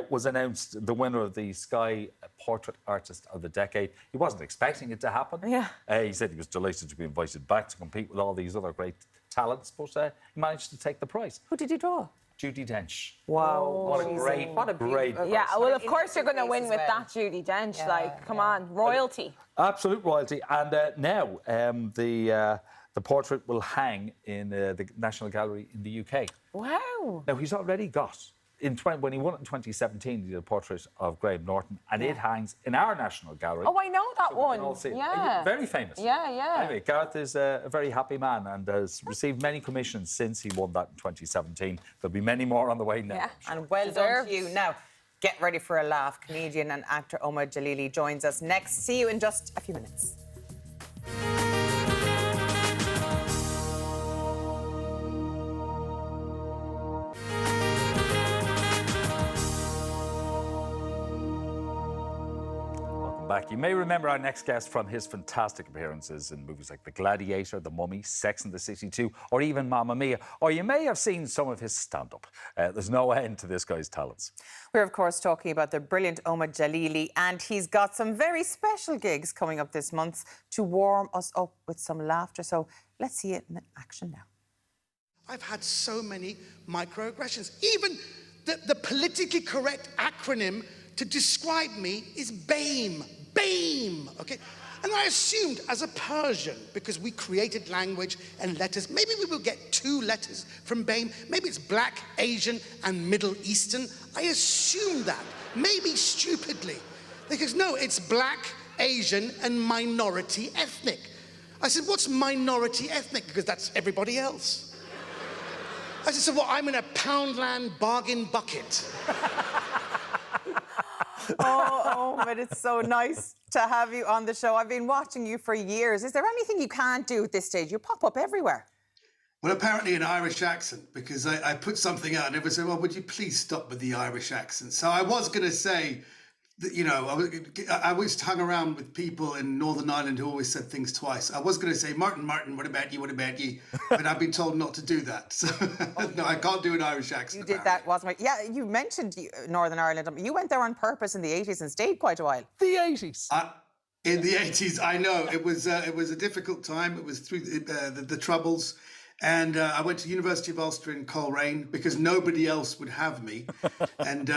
was announced the winner of the Sky Portrait Artist of the Decade. He wasn't expecting it to happen. Yeah. He said he was delighted to be invited back to compete with all these other great talents, but he managed to take the prize. Who did he draw? Judi Dench. Wow. What a great... Yeah, well, of course you're going to win with that, Judi Dench. Come on, royalty. Absolute royalty. And now the portrait will hang in the National Gallery in the UK. Wow. Now, he's already got... when he won it in 2017, he did a portrait of Graham Norton, and it hangs in our National Gallery. Oh, I know that one. We can all see it. Yeah. Very famous. Yeah. Anyway, Gareth is a very happy man and has received many commissions since he won that in 2017. There'll be many more on the way now. Yeah, and well done to you. Now, get ready for a laugh. Comedian and actor Omid Djalili joins us next. See you in just a few minutes. Back. You may remember our next guest from his fantastic appearances in movies like The Gladiator, The Mummy, Sex and the City 2, or even Mamma Mia. Or you may have seen some of his stand-up. There's no end to this guy's talents. We're, of course, talking about the brilliant Omid Djalili, and he's got some very special gigs coming up this month to warm us up with some laughter. So let's see it in action now. I've had so many microaggressions. Even the politically correct acronym to describe me is BAME. BAME, okay? And I assumed as a Persian, because we created language and letters, maybe we will get 2 letters from BAME. Maybe it's Black, Asian, and Middle Eastern. I assumed that, maybe stupidly. Because no, it's Black, Asian, and minority ethnic. I said, what's minority ethnic? Because that's everybody else. I said, so what, I'm in a Poundland bargain bucket. Oh, but it's so nice to have you on the show. I've been watching you for years. Is there anything you can't do at this stage? You pop up everywhere. Well, apparently an Irish accent, because I put something out and everyone said, well, would you please stop with the Irish accent? So I was going to say that, you know, I always hung around with people in Northern Ireland who always said things twice. I was going to say, Martin, what about you, but I've been told not to do that. So no, I can't do an Irish accent. You did that, wasn't it? Yeah, you mentioned Northern Ireland. You went there on purpose in the 80s and stayed quite a while. The 80s? In the 80s, I know. It was a difficult time. It was through the Troubles. And I went to University of Ulster in Coleraine because nobody else would have me. And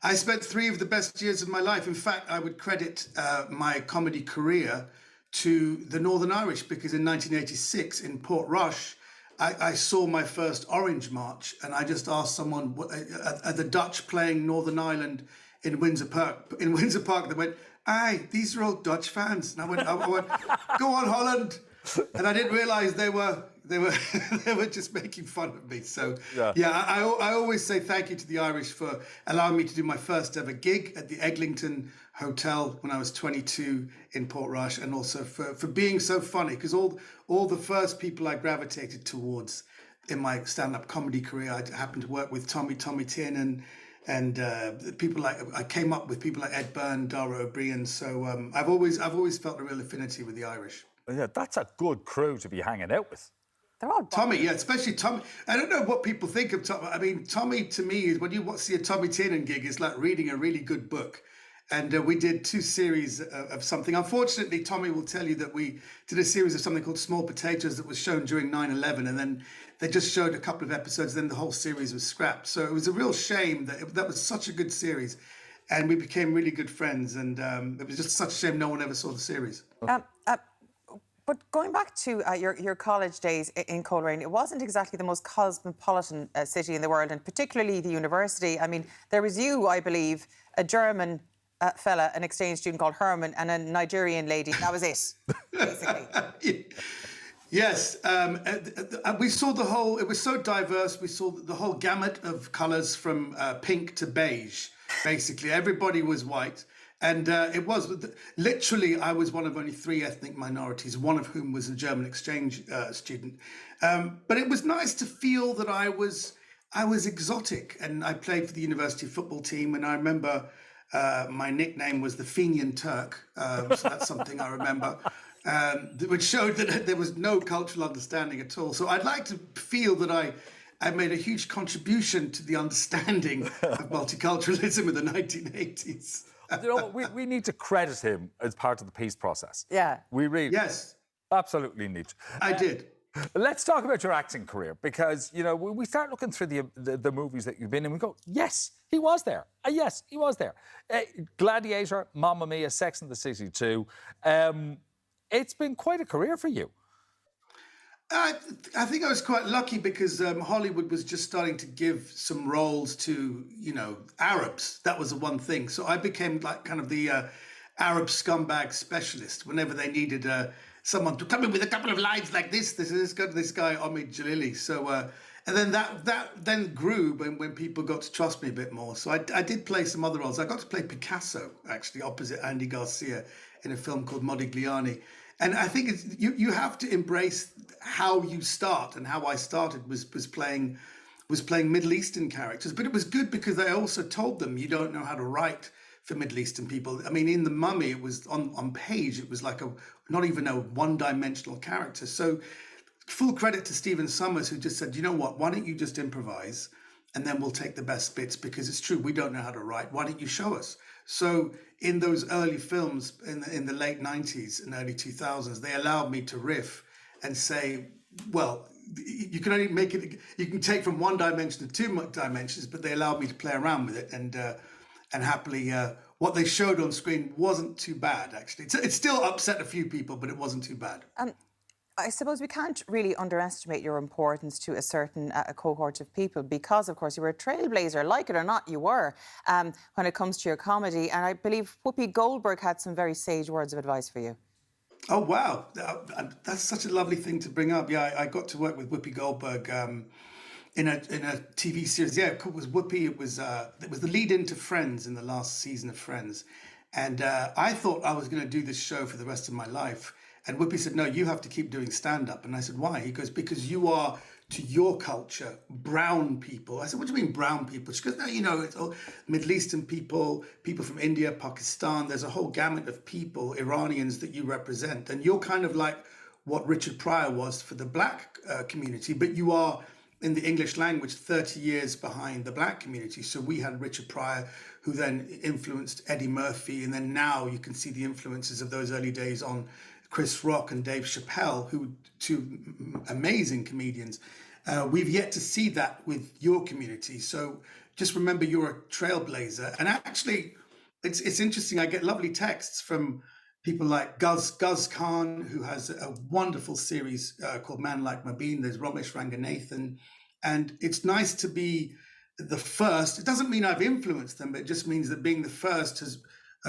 I spent 3 of the best years of my life. In fact, I would credit my comedy career to the Northern Irish, because in 1986 in Portrush, I saw my first Orange March, and I just asked someone, are the Dutch playing Northern Ireland in Windsor Park? In Windsor Park, they went, aye, these are all Dutch fans. And I went, go on, Holland. And I didn't realise they were just making fun of me. So I always say thank you to the Irish for allowing me to do my first ever gig at the Eglinton Hotel when I was 22 in Portrush, and also for being so funny, because all the first people I gravitated towards in my stand-up comedy career, I happened to work with Tommy Tiernan, and people like I came up with people like Ed Byrne, Dara O'Brien. So I've always felt a real affinity with the Irish. Yeah, that's a good crew to be hanging out with. They're all Tommy, yeah, especially Tommy. I don't know what people think of Tommy. I mean, Tommy to me is, when you see a Tommy Tiernan gig, it's like reading a really good book. And we did 2 series of something. Unfortunately, Tommy will tell you that we did a series of something called Small Potatoes that was shown during 9/11, and then they just showed a couple of episodes, then the whole series was scrapped. So it was a real shame that was such a good series. And we became really good friends, and it was just such a shame no one ever saw the series. But going back to your college days in Coleraine, it wasn't exactly the most cosmopolitan city in the world, and particularly the university. I mean, there was you, I believe, a German fella, an exchange student called Herman, and a Nigerian lady. That was it, basically. Yes, we saw the whole, it was so diverse, we saw the whole gamut of colours from pink to beige, basically. Everybody was white. And it was, literally, I was one of only 3 ethnic minorities, one of whom was a German exchange student. But it was nice to feel that I was exotic, and I played for the university football team, and I remember my nickname was the Fenian Turk, so that's something I remember. Which showed that there was no cultural understanding at all. So I'd like to feel that I made a huge contribution to the understanding of multiculturalism in the 1980s. You know, we need to credit him as part of the peace process. Yeah. We really absolutely need to. I did. Let's talk about your acting career, because, you know, we start looking through the movies that you've been in, we go, yes, he was there. Yes, he was there. Gladiator, Mamma Mia, Sex and the City 2. It's been quite a career for you. I think I was quite lucky because Hollywood was just starting to give some roles to, you know, Arabs. That was the one thing. So I became like kind of the Arab scumbag specialist whenever they needed someone to come in with a couple of lines like this. This guy Omid Djalili. So and then that then grew when people got to trust me a bit more. So I did play some other roles. I got to play Picasso actually opposite Andy Garcia in a film called Modigliani. And I think you have to embrace how you start, and how I started was playing Middle Eastern characters. But it was good because I also told them you don't know how to write for Middle Eastern people. I mean, in The Mummy, it was on page, it was like not even a one-dimensional character. So full credit to Stephen Summers, who just said, you know what, why don't you just improvise and then we'll take the best bits, because it's true, we don't know how to write. Why don't you show us? So in those early films in the late 90s and early 2000s, they allowed me to riff and say, well, you can only make it, you can take from one dimension to 2 dimensions, but they allowed me to play around with it. And happily, what they showed on screen wasn't too bad, actually. It still upset a few people, but it wasn't too bad. I suppose we can't really underestimate your importance to a certain cohort of people, because, of course, you were a trailblazer, like it or not, you were, when it comes to your comedy. And I believe Whoopi Goldberg had some very sage words of advice for you. Oh, wow. That's such a lovely thing to bring up. Yeah, I got to work with Whoopi Goldberg in a TV series. Yeah, it was Whoopi. It was the lead into Friends in the last season of Friends. And I thought I was going to do this show for the rest of my life. And Whoopi said, no, you have to keep doing stand-up. And I said, why? He goes, because you are, to your culture, brown people. I said, what do you mean brown people? She goes, no, you know, it's all Middle Eastern people, people from India, Pakistan. There's a whole gamut of people, Iranians, that you represent. And you're kind of like what Richard Pryor was for the black community, but you are, in the English language, 30 years behind the black community. So we had Richard Pryor, who then influenced Eddie Murphy. And then now you can see the influences of those early days on Chris Rock and Dave Chappelle, who 2 amazing comedians. We've yet to see that with your community. So just remember, you're a trailblazer. And actually, it's interesting. I get lovely texts from people like Guz Khan, who has a wonderful series called Man Like Mabeen. There's Ramesh Ranganathan. And it's nice to be the first. It doesn't mean I've influenced them, but it just means that being the first has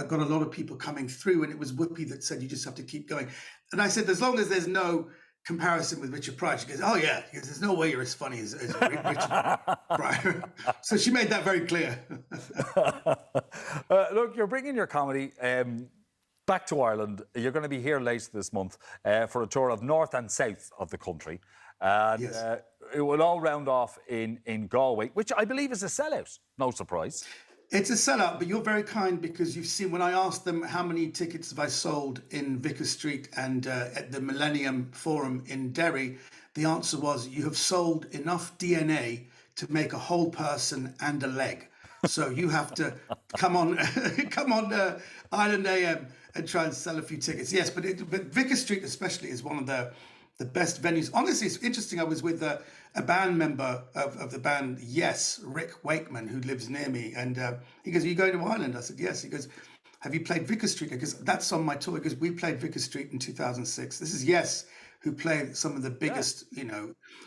got a lot of people coming through. And it was Whoopi that said, you just have to keep going. And I said, as long as there's no comparison with Richard Pryor, she goes, oh yeah, because there's no way you're as funny as Richard Pryor. So she made that very clear. Look, you're bringing your comedy back to Ireland. You're going to be here later this month for a tour of north and south of the country. And it will all round off in Galway, which I believe is a sellout. No surprise. It's a sellout, but you're very kind, because you've seen, when I asked them how many tickets have I sold in Vicar Street and at the Millennium Forum in Derry, the answer was, you have sold enough DNA to make a whole person and a leg. So you have to come on Ireland AM and try and sell a few tickets. Yes, but Vicar Street especially is one of the best venues. Honestly, it's interesting. I was with a band member of the band, Yes, Rick Wakeman, who lives near me. And he goes, are you going to Ireland? I said, yes. He goes, have you played Vicar Street? Because that's on my tour, because we played Vicar Street in 2006. This is Yes, who played some of the biggest,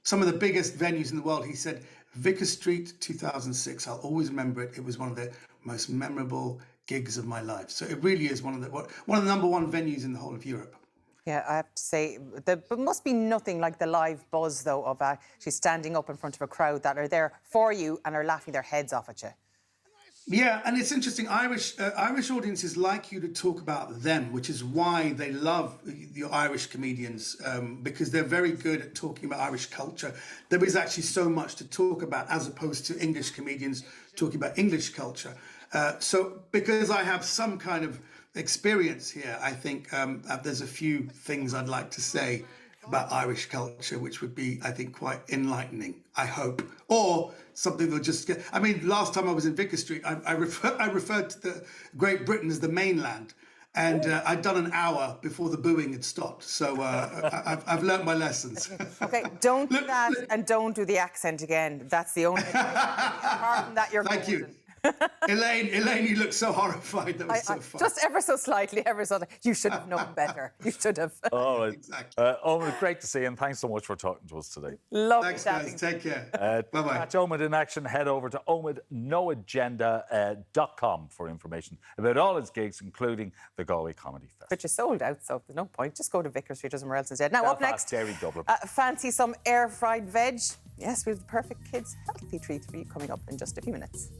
some of the biggest venues in the world. He said, Vicar Street 2006, I'll always remember it. It was one of the most memorable gigs of my life. So it really is one of the #1 venues in the whole of Europe. Yeah, I have to say, there must be nothing like the live buzz, though, of she's standing up in front of a crowd that are there for you and are laughing their heads off at you. Yeah, and it's interesting. Irish audiences like you to talk about them, which is why they love your Irish comedians, because they're very good at talking about Irish culture. There is actually so much to talk about, as opposed to English comedians talking about English culture. So because I have some kind of experience here, I think there's a few things I'd like to say about Irish culture, which would be, I think, quite enlightening, I hope. Or something that'll just get... I mean, last time I was in Vicar Street, I referred to the Great Britain as the mainland. And I'd done an hour before the booing had stopped. So I've learnt my lessons. OK, don't do that and don't do the accent again. That's the only thing. Apart from that, you're Thank you. Elaine, you look so horrified. That was so fun. Just ever so slightly, ever so... You should have known better. You should have. All right. Exactly. Omid, great to see you, and thanks so much for talking to us today. Lovely. Thanks, guys. Take care. Bye-bye. Catch Omid in action. Head over to omidnoagenda.com for information about all his gigs, including the Galway Comedy Fest. But you're sold out, so there's no point. Just go to Vicar Street or somewhere else instead. Now, up next, Derry, Dublin. fancy some air-fried veg? Yes, we have the perfect kids' healthy treat for you coming up in just a few minutes.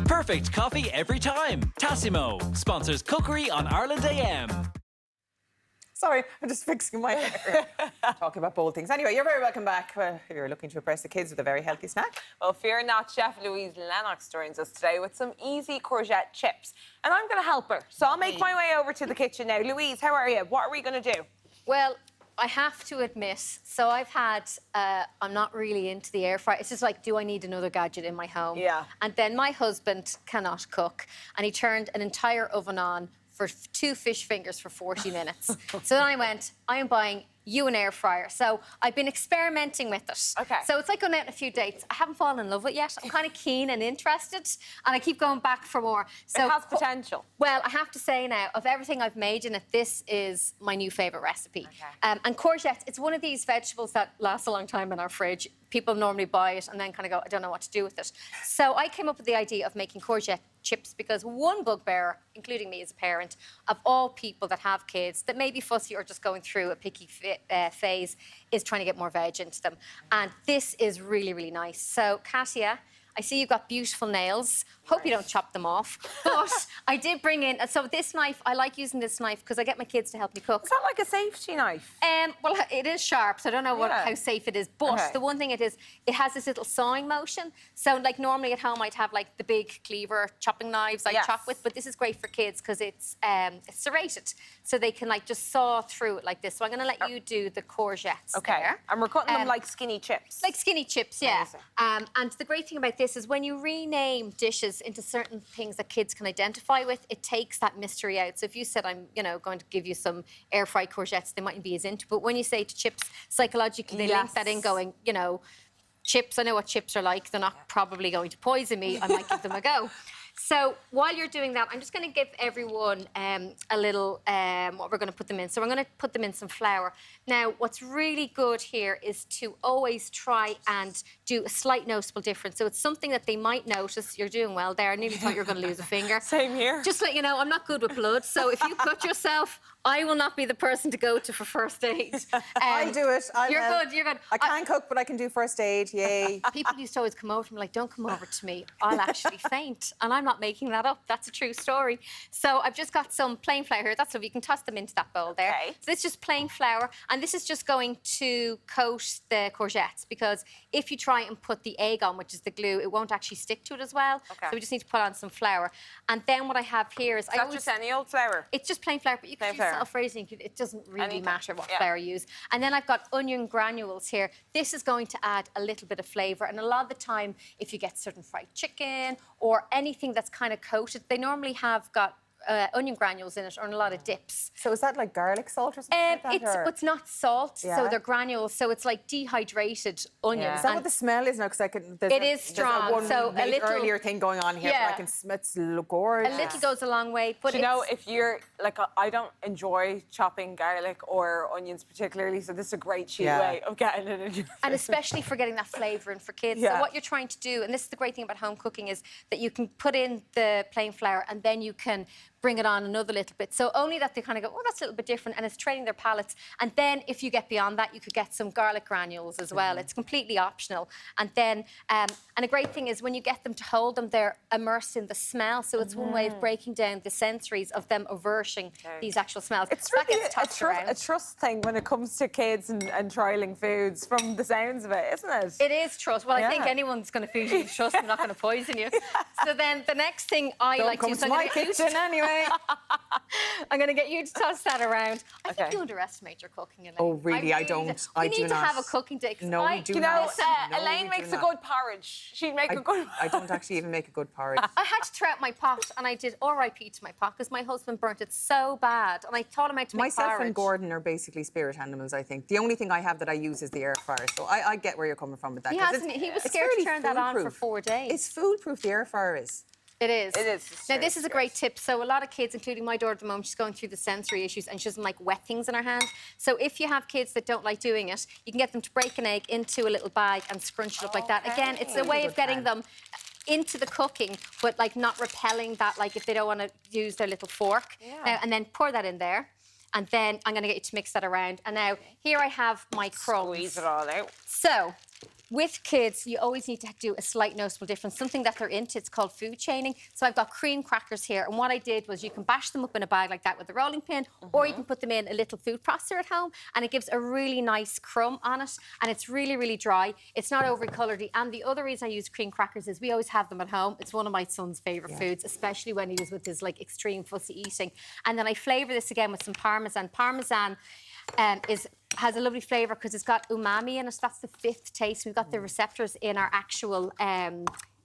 Perfect coffee every time. Tassimo sponsors cookery on Ireland AM. Sorry, I'm just fixing my hair. Talking about bold things. Anyway, you're very welcome back. If you're looking to impress the kids with a very healthy snack. Well, fear not, Chef Louise Lennox joins us today with some easy courgette chips. And I'm going to help her. So I'll make my way over to the kitchen now. Louise, how are you? What are we going to do? Well, I have to admit, so I've had, I'm not really into the air fryer. It's just like, do I need another gadget in my home? Yeah. And then my husband cannot cook, and he turned an entire oven on for 2 fish fingers for 40 minutes. So then I went, I am buying you an air fryer. So I've been experimenting with it. Okay. So it's like going out on a few dates. I haven't fallen in love with it yet. I'm kind of keen and interested, and I keep going back for more. So it has potential. Well, I have to say now, of everything I've made in it, this is my new favourite recipe. Okay. And courgette, it's one of these vegetables that lasts a long time in our fridge. People normally buy it and then kind of go, I don't know what to do with it. So I came up with the idea of making courgette chips because one bugbear, including me as a parent, of all people that have kids that may be fussy or just going through a picky phase, is trying to get more veg into them. And this is really, really nice. So, Katia, I see you've got beautiful nails. Hope you don't chop them off. But I did bring in... So this knife, I like using this knife because I get my kids to help me cook. Is that like a safety knife? Well, it is sharp, so I don't know how safe it is. But the one thing it is, it has this little sawing motion. So, like, normally at home I'd have, like, the big cleaver chopping knives I chop with. But this is great for kids because it's serrated. So they can, like, just saw through it like this. So I'm going to let you do the courgettes there. And we're cutting them like skinny chips. Like skinny chips, yeah. And the great thing about this is when you rename dishes into certain things that kids can identify with, it takes that mystery out. So if you said, I'm, going to give you some air-fried courgettes, they mightn't be as into. But when you say to chips, psychologically they link that in going, chips, I know what chips are like. They're not probably going to poison me. I might give them a go. So while you're doing that, I'm just going to give everyone a little what we're going to put them in. So we're going to put them in some flour. Now, what's really good here is to always try and do a slight noticeable difference. So it's something that they might notice. You're doing well there. I nearly thought you were going to lose a finger. Same here. Just to let you know, I'm not good with blood. So if you cut yourself, I will not be the person to go to for first aid. I'll do it. You're good, you're good. I can't cook, but I can do first aid. Yay. People used to always come over to me like, don't come over to me. I'll actually faint. And I'm not making that up. That's a true story. So I've just got some plain flour here. That's lovely. You can toss them into that bowl there. Okay. So this is just plain flour. And this is just going to coat the courgettes because if you try and put the egg on, which is the glue, it won't actually stick to it as well. Okay. So we just need to put on some flour. And then what I have here is... That's just any old flour? It's just plain flour, but you can use self-raising. It doesn't really matter what flour you use. And then I've got onion granules here. This is going to add a little bit of flavour. And a lot of the time, if you get certain fried chicken or anything that's kind of coated, they normally have got onion granules in it or in a lot of dips. So is that like garlic salt or something like that? It's not salt, so they're granules. So it's like dehydrated onions. Is that what the smell is now? Because it is strong. One so a little earlier thing going on here. Yeah. But I can smell it's gorgeous. A little goes a long way. But you know, if you're like, I don't enjoy chopping garlic or onions particularly, so this is a great cheap way of getting it in your and especially for getting that flavour in for kids. So what you're trying to do, and this is the great thing about home cooking, is that you can put in the plain flour and then you can bring it on another little bit. So only that they kind of go, oh, that's a little bit different, and it's training their palates. And then if you get beyond that, you could get some garlic granules as well. It's completely optional. And then, and a great thing is when you get them to hold them, they're immersed in the smell. So it's one way of breaking down the sensories of them averting these actual smells. It's really a trust thing when it comes to kids and trialling foods, from the sounds of it, isn't it? It is trust. Well, I think anyone's going to feed you trust. I'm not going to poison you. So then the next thing I like to do... Don't come to my kitchen anyway. I'm going to get you to toss that around. I think you underestimate your cooking, Elaine. Oh, really? I don't. We need to have a cooking day. No, we do not. Elaine makes a good porridge. She'd make a good... I don't actually even make a good porridge. I had to throw out my pot, and I did RIP to my pot because my husband burnt it so bad, and I taught him how to make Myself porridge. and Gordon are basically spirit animals, I think. The only thing I have that I use is the air fryer, so I get where you're coming from with that. He was scared to turn that on for 4 days. It's foolproof, the air fryer is. It is. It is. Now, this is a great tip. So a lot of kids, including my daughter at the moment, she's going through the sensory issues and she doesn't like wet things in her hand. So if you have kids that don't like doing it, you can get them to break an egg into a little bag and scrunch it up like that. Again, it's a way of getting them into the cooking, but like not repelling that, like if they don't want to use their little fork. And then pour that in there. And then I'm going to get you to mix that around. And now here I have my crumbs. Squeeze it all out. So with kids, you always need to do a slight noticeable difference, something that they're into. It's called food chaining. So I've got cream crackers here, and what I did was you can bash them up in a bag like that with a rolling pin, or you can put them in a little food processor at home, and it gives a really nice crumb on it, and it's really, really dry. It's not overly coloured. And the other reason I use cream crackers is we always have them at home. It's one of my son's favourite foods, especially when he was with his like extreme fussy eating. And then I flavour this again with some Parmesan. Parmesan has a lovely flavour because it's got umami in it. That's the fifth taste. We've got the receptors in our actual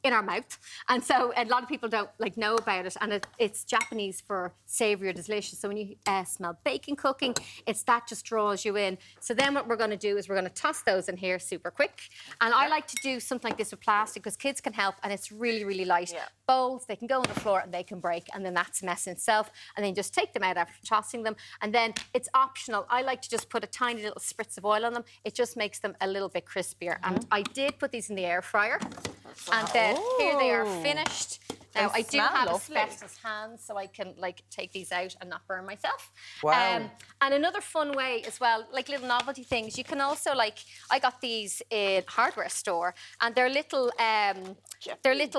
in our mouth, and so a lot of people don't like know about it, and it's Japanese for savoury or delicious. So when you smell bacon cooking, it's that just draws you in. So then what we're going to do is we're going to toss those in here super quick, and I like to do something like this with plastic because kids can help, and it's really, really light. Bowls, they can go on the floor and they can break, and then that's a mess in itself, and then just take them out after tossing them, and then it's optional. I like to just put a tiny little spritz of oil on them. It just makes them a little bit crispier, and I did put these in the air fryer, and then here they are finished. Now, I do have asbestos hands, so I can like take these out and not burn myself. Wow. And another fun way as well, like little novelty things, you can also like, I got these in hardware store, and they're little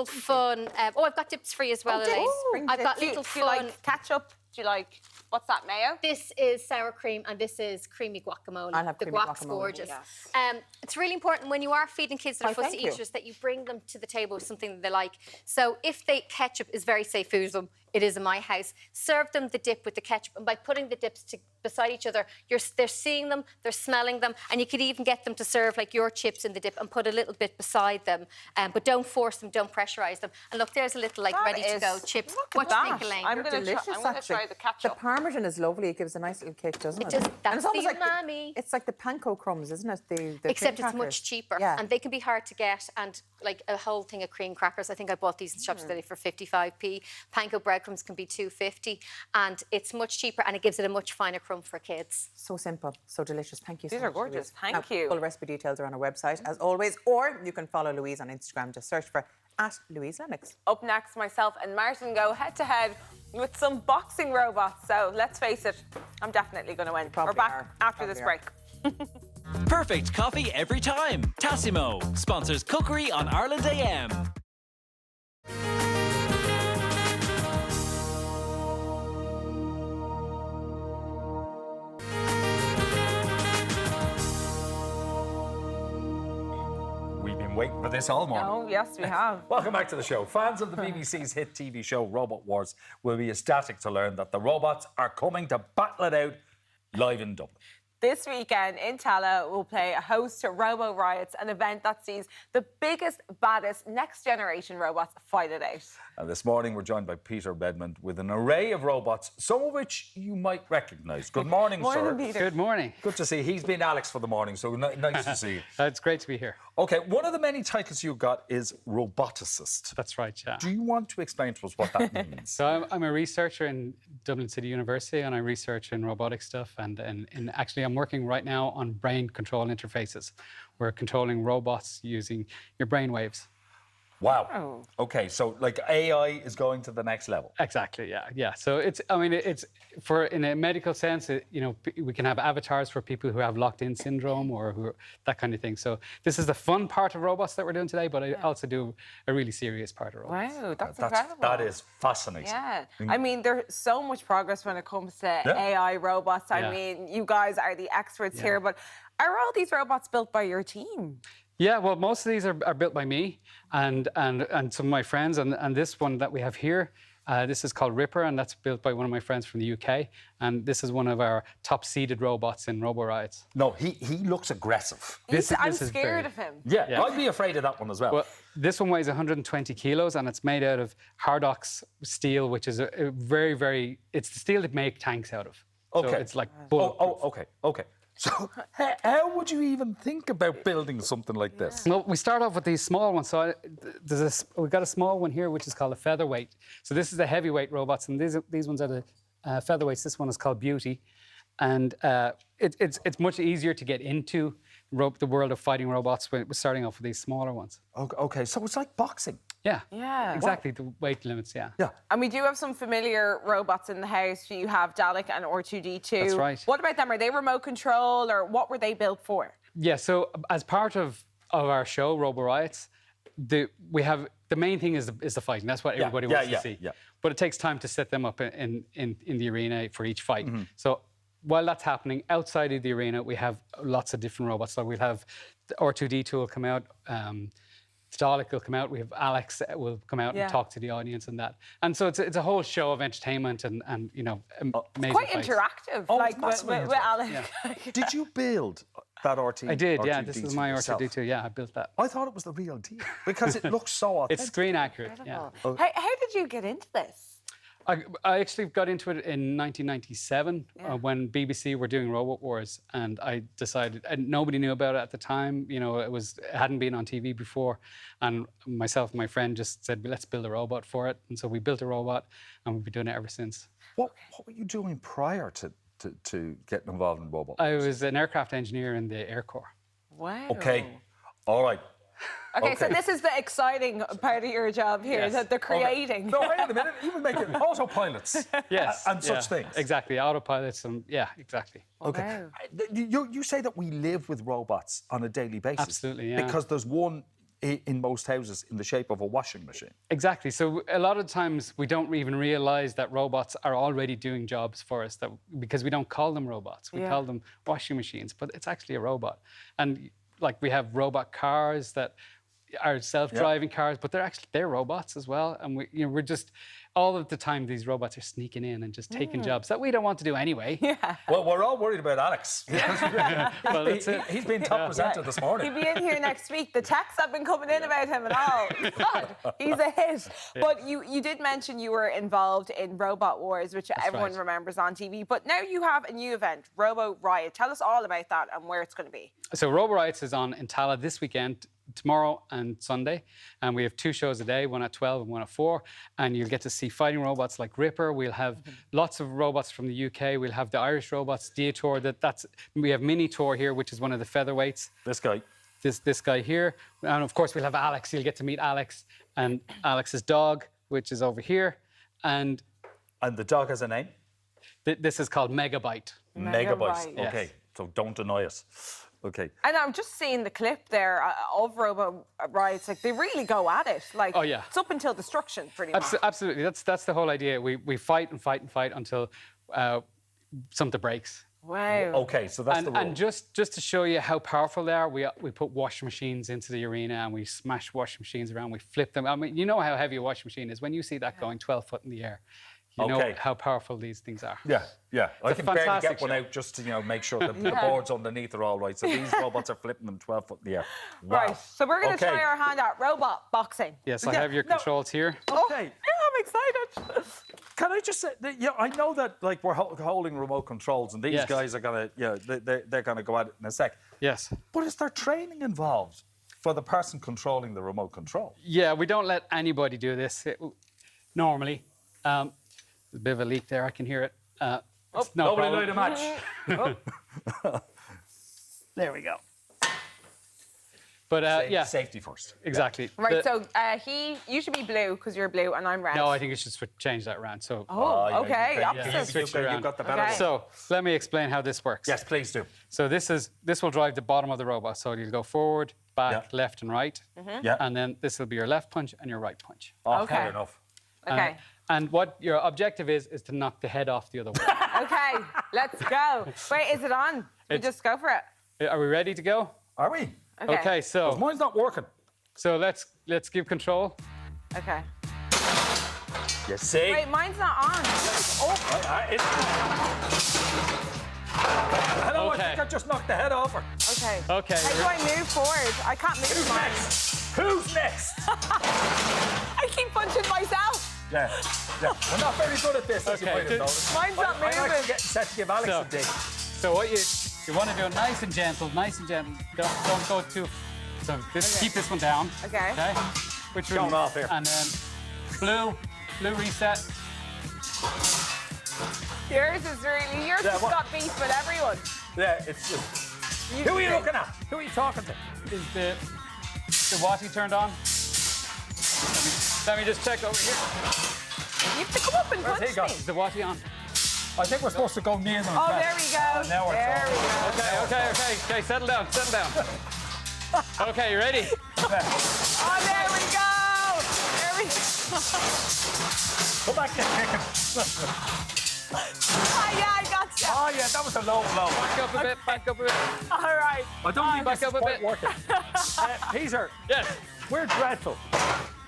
fun. Oh, I've got dips for you as well, Elaine. I've got little fun. Do you like ketchup? Do you like, what's that, mayo? This is sour cream, and this is creamy guacamole. I'll have creamy guac's guacamole. gorgeous. Yes. It's really important when you are feeding kids that are fussy eaters that you bring them to the table with something that they like. So if ketchup is very safe food for them, it is in my house. Serve them the dip with the ketchup, and by putting the dips beside each other, they're seeing them, they're smelling them, and you could even get them to serve like your chips in the dip and put a little bit beside them. But don't force them, don't pressurise them. And look, there's a little like ready-to-go chips. What do you think, Elaine? I'm going to try the ketchup. The Parmesan is lovely. It gives a nice little kick, doesn't it? That's almost the umami. It's like the panko crumbs, isn't it? The Except it's much cheaper, and they can be hard to get. And like a whole thing of cream crackers, I think I bought these in shops today for 55p. Panko breadcrumbs can be $2.50, and it's much cheaper, and it gives it a much finer crumb for kids. So simple, so delicious. Thank you so much. These are gorgeous. Louise. Thank you. Full recipe details are on our website, as always, or you can follow Louise on Instagram. Just search for @Louise Lennox. Up next, myself and Martin go head-to-head with some boxing robots. So let's face it, I'm definitely going to win. We're back after this break. Perfect coffee every time. Tassimo sponsors cookery on Ireland AM. We've been waiting for this all morning. Oh, yes, we have. Welcome back to the show. Fans of the BBC's hit TV show Robot Wars will be ecstatic to learn that the robots are coming to battle it out live in Dublin. This weekend in Tala, we'll play a host to Robo Riots, an event that sees the biggest, baddest, next-generation robots fight it out. And this morning we're joined by Peter Bedmond with an array of robots, some of which you might recognise. Good morning, sir. Peter. Good morning. Good to see you. He's been Alex for the morning, so nice to see you. It's great to be here. OK, one of the many titles you got is roboticist. That's right, yeah. Do you want to explain to us what that means? So I'm a researcher in Dublin City University, and I research in robotic stuff. And actually, I'm working right now on brain control interfaces. We're controlling robots using your brain waves. Wow. Oh. OK, so like AI is going to the next level. Exactly, yeah. So it's in a medical sense, we can have avatars for people who have locked-in syndrome or that kind of thing. So this is the fun part of robots that we're doing today, but I also do a really serious part of robots. Wow, that's incredible. That is fascinating. Yeah. I mean, there's so much progress when it comes to AI robots. I mean, you guys are the experts here, but are all these robots built by your team? Yeah, well, most of these are built by me and some of my friends. And this one that we have here, this is called Ripper, and that's built by one of my friends from the UK. And this is one of our top-seeded robots in Robo-Rides. No, he looks aggressive. I'm scared of him. Yeah, I'd be afraid of that one as well. Well, this one weighs 120 kilos, and it's made out of Hardox steel, which is a very, very... It's the steel that make tanks out of. OK. So it's like bulletproof. OK. So how would you even think about building something like this? Well, we start off with these small ones. So we've got a small one here, which is called a featherweight. So this is the heavyweight robots, and these ones are the featherweights. This one is called Beauty. And it's much easier to get into the world of fighting robots when we're starting off with these smaller ones. OK, so it's like boxing. Yeah, exactly. The weight limits, yeah. And we do have some familiar robots in the house. You have Dalek and R2D2. That's right. What about them? Are they remote control, or what were they built for? Yeah, so as part of our show, Robo Riots, the main thing is the fighting. That's what everybody wants to see. But it takes time to set them up in the arena for each fight. So while that's happening, outside of the arena, we have lots of different robots. So we'll have the R2D2 will come out, Dalek will come out, we have Alex will come out and talk to the audience and that. And so it's a whole show of entertainment and amazing quite fights. interactive, like with Alex. Yeah. Did you build that R2D2? I did, yeah. This is my R2D2, yeah, I built that. I thought it was the real deal because it looks so authentic. It's screen accurate, yeah. How did you get into this? I actually got into it in 1997 when BBC were doing Robot Wars, and I decided, and nobody knew about it at the time. It hadn't been on TV before, and myself and my friend just said, let's build a robot for it. And so we built a robot, and we've been doing it ever since. What were you doing prior to getting involved in Robot Wars? I was an aircraft engineer in the Air Corps. Wow. OK, all right. Okay, so this is the exciting part of your job here, that the creating. No, wait a minute, even making autopilots and such things. Exactly, autopilots and, exactly. OK. Wow. You say that we live with robots on a daily basis. Absolutely, yeah. Because there's one in most houses in the shape of a washing machine. Exactly. So a lot of times we don't even realise that robots are already doing jobs for us because we don't call them robots. We call them washing machines, but it's actually a robot. And like we have robot cars that are self-driving cars, but they're robots as well. And we're just all of the time these robots are sneaking in and just taking jobs that we don't want to do anyway. Well, we're all worried about Alex. Well, he's been top presenter this morning. He'll be in here next week. The texts have been coming in about him and all. God, he's a hit. But you did mention you were involved in Robot Wars, which everyone remembers on TV. But now you have a new event, Robo Riot. Tell us all about that and where it's going to be. So Robo Riots is on in Tala this weekend, tomorrow and Sunday, and we have 2 shows a day, one at 12 and one at 4, and you'll get to see fighting robots like Ripper. We'll have lots of robots from the UK. We'll have the Irish robots, Dietor. We have Mini Tor here, which is one of the featherweights. This guy. This guy here, and of course we'll have Alex. You'll get to meet Alex and Alex's dog, which is over here, and the dog has a name. This is called Megabyte. Megabyte. Yes. Okay, so don't deny it. Okay. And I'm just seeing the clip there of Robo Riots. Like, they really go at it. Like, it's up until destruction, pretty much. Absolutely. That's the whole idea. We fight and fight and fight until something breaks. Wow. Okay, so that's the rule. And just to show you how powerful they are, we put washing machines into the arena and we smash washing machines around. We flip them. I mean, you know how heavy a washing machine is. When you see that going 12 foot in the air, you know how powerful these things are. Yeah, yeah. I It's a can barely fantastic get one show. out just to make sure that the boards underneath are all right. So these robots are flipping them 12 foot in the air. Wow. Right, so we're going to try our hand at robot boxing. Yes, I have your controls here. Okay. I'm excited. Can I just say, that, I know that we're holding remote controls, and these guys are gonna, they're gonna go at it in a sec. Yes. But is there training involved for the person controlling the remote control? Yeah, we don't let anybody do this normally. There's a bit of a leak there. I can hear it. Nobody light a match. There we go. But yeah, safety first. Exactly. Right. So you should be blue because you're blue and I'm red. No, I think you should change that round. So. Okay. Switch it around. You've got the better. So let me explain how this works. Yes, please do. So this will drive the bottom of the robot. So you'll go forward, back, left, and right. Yeah. And then this will be your left punch and your right punch. Oh, fair enough. Okay. And what your objective is to knock the head off the other one. Okay, let's go. Wait, is it on? We just go for it. Are we ready to go? Are we? Okay, so mine's not working. So let's give control. Okay. You see? Wait, mine's not on. Hello, I think I just knocked the head off her. Okay. Okay. How do I move forward? I can't move mine. Who's next? I keep punching myself. Yeah. We're not very good at this, as you might have noticed. Mine's not moving. I'm actually getting set to give Alex a dig. So what you want to do nice and gentle. Don't go too. So keep this one down. Okay. Okay. Which going one? off here? And then blue reset. Yours just got beef with everyone. Yeah, it's just. Who are you looking at? Who are you talking to? Is the watty turned on? Let me just check over here. You have to come up and punch me. Is the watty on? I think we're supposed to go near them. Oh, there we go. Now we're there we go. Okay, settle down. Okay, you ready? Oh, there we go. There we go. Come back there, chicken. Oh, yeah, I got you. Oh, yeah, that was a low blow. Back up a bit. All right. I don't think back this up is a quite bit. working. Peter, Yes. we're dreadful.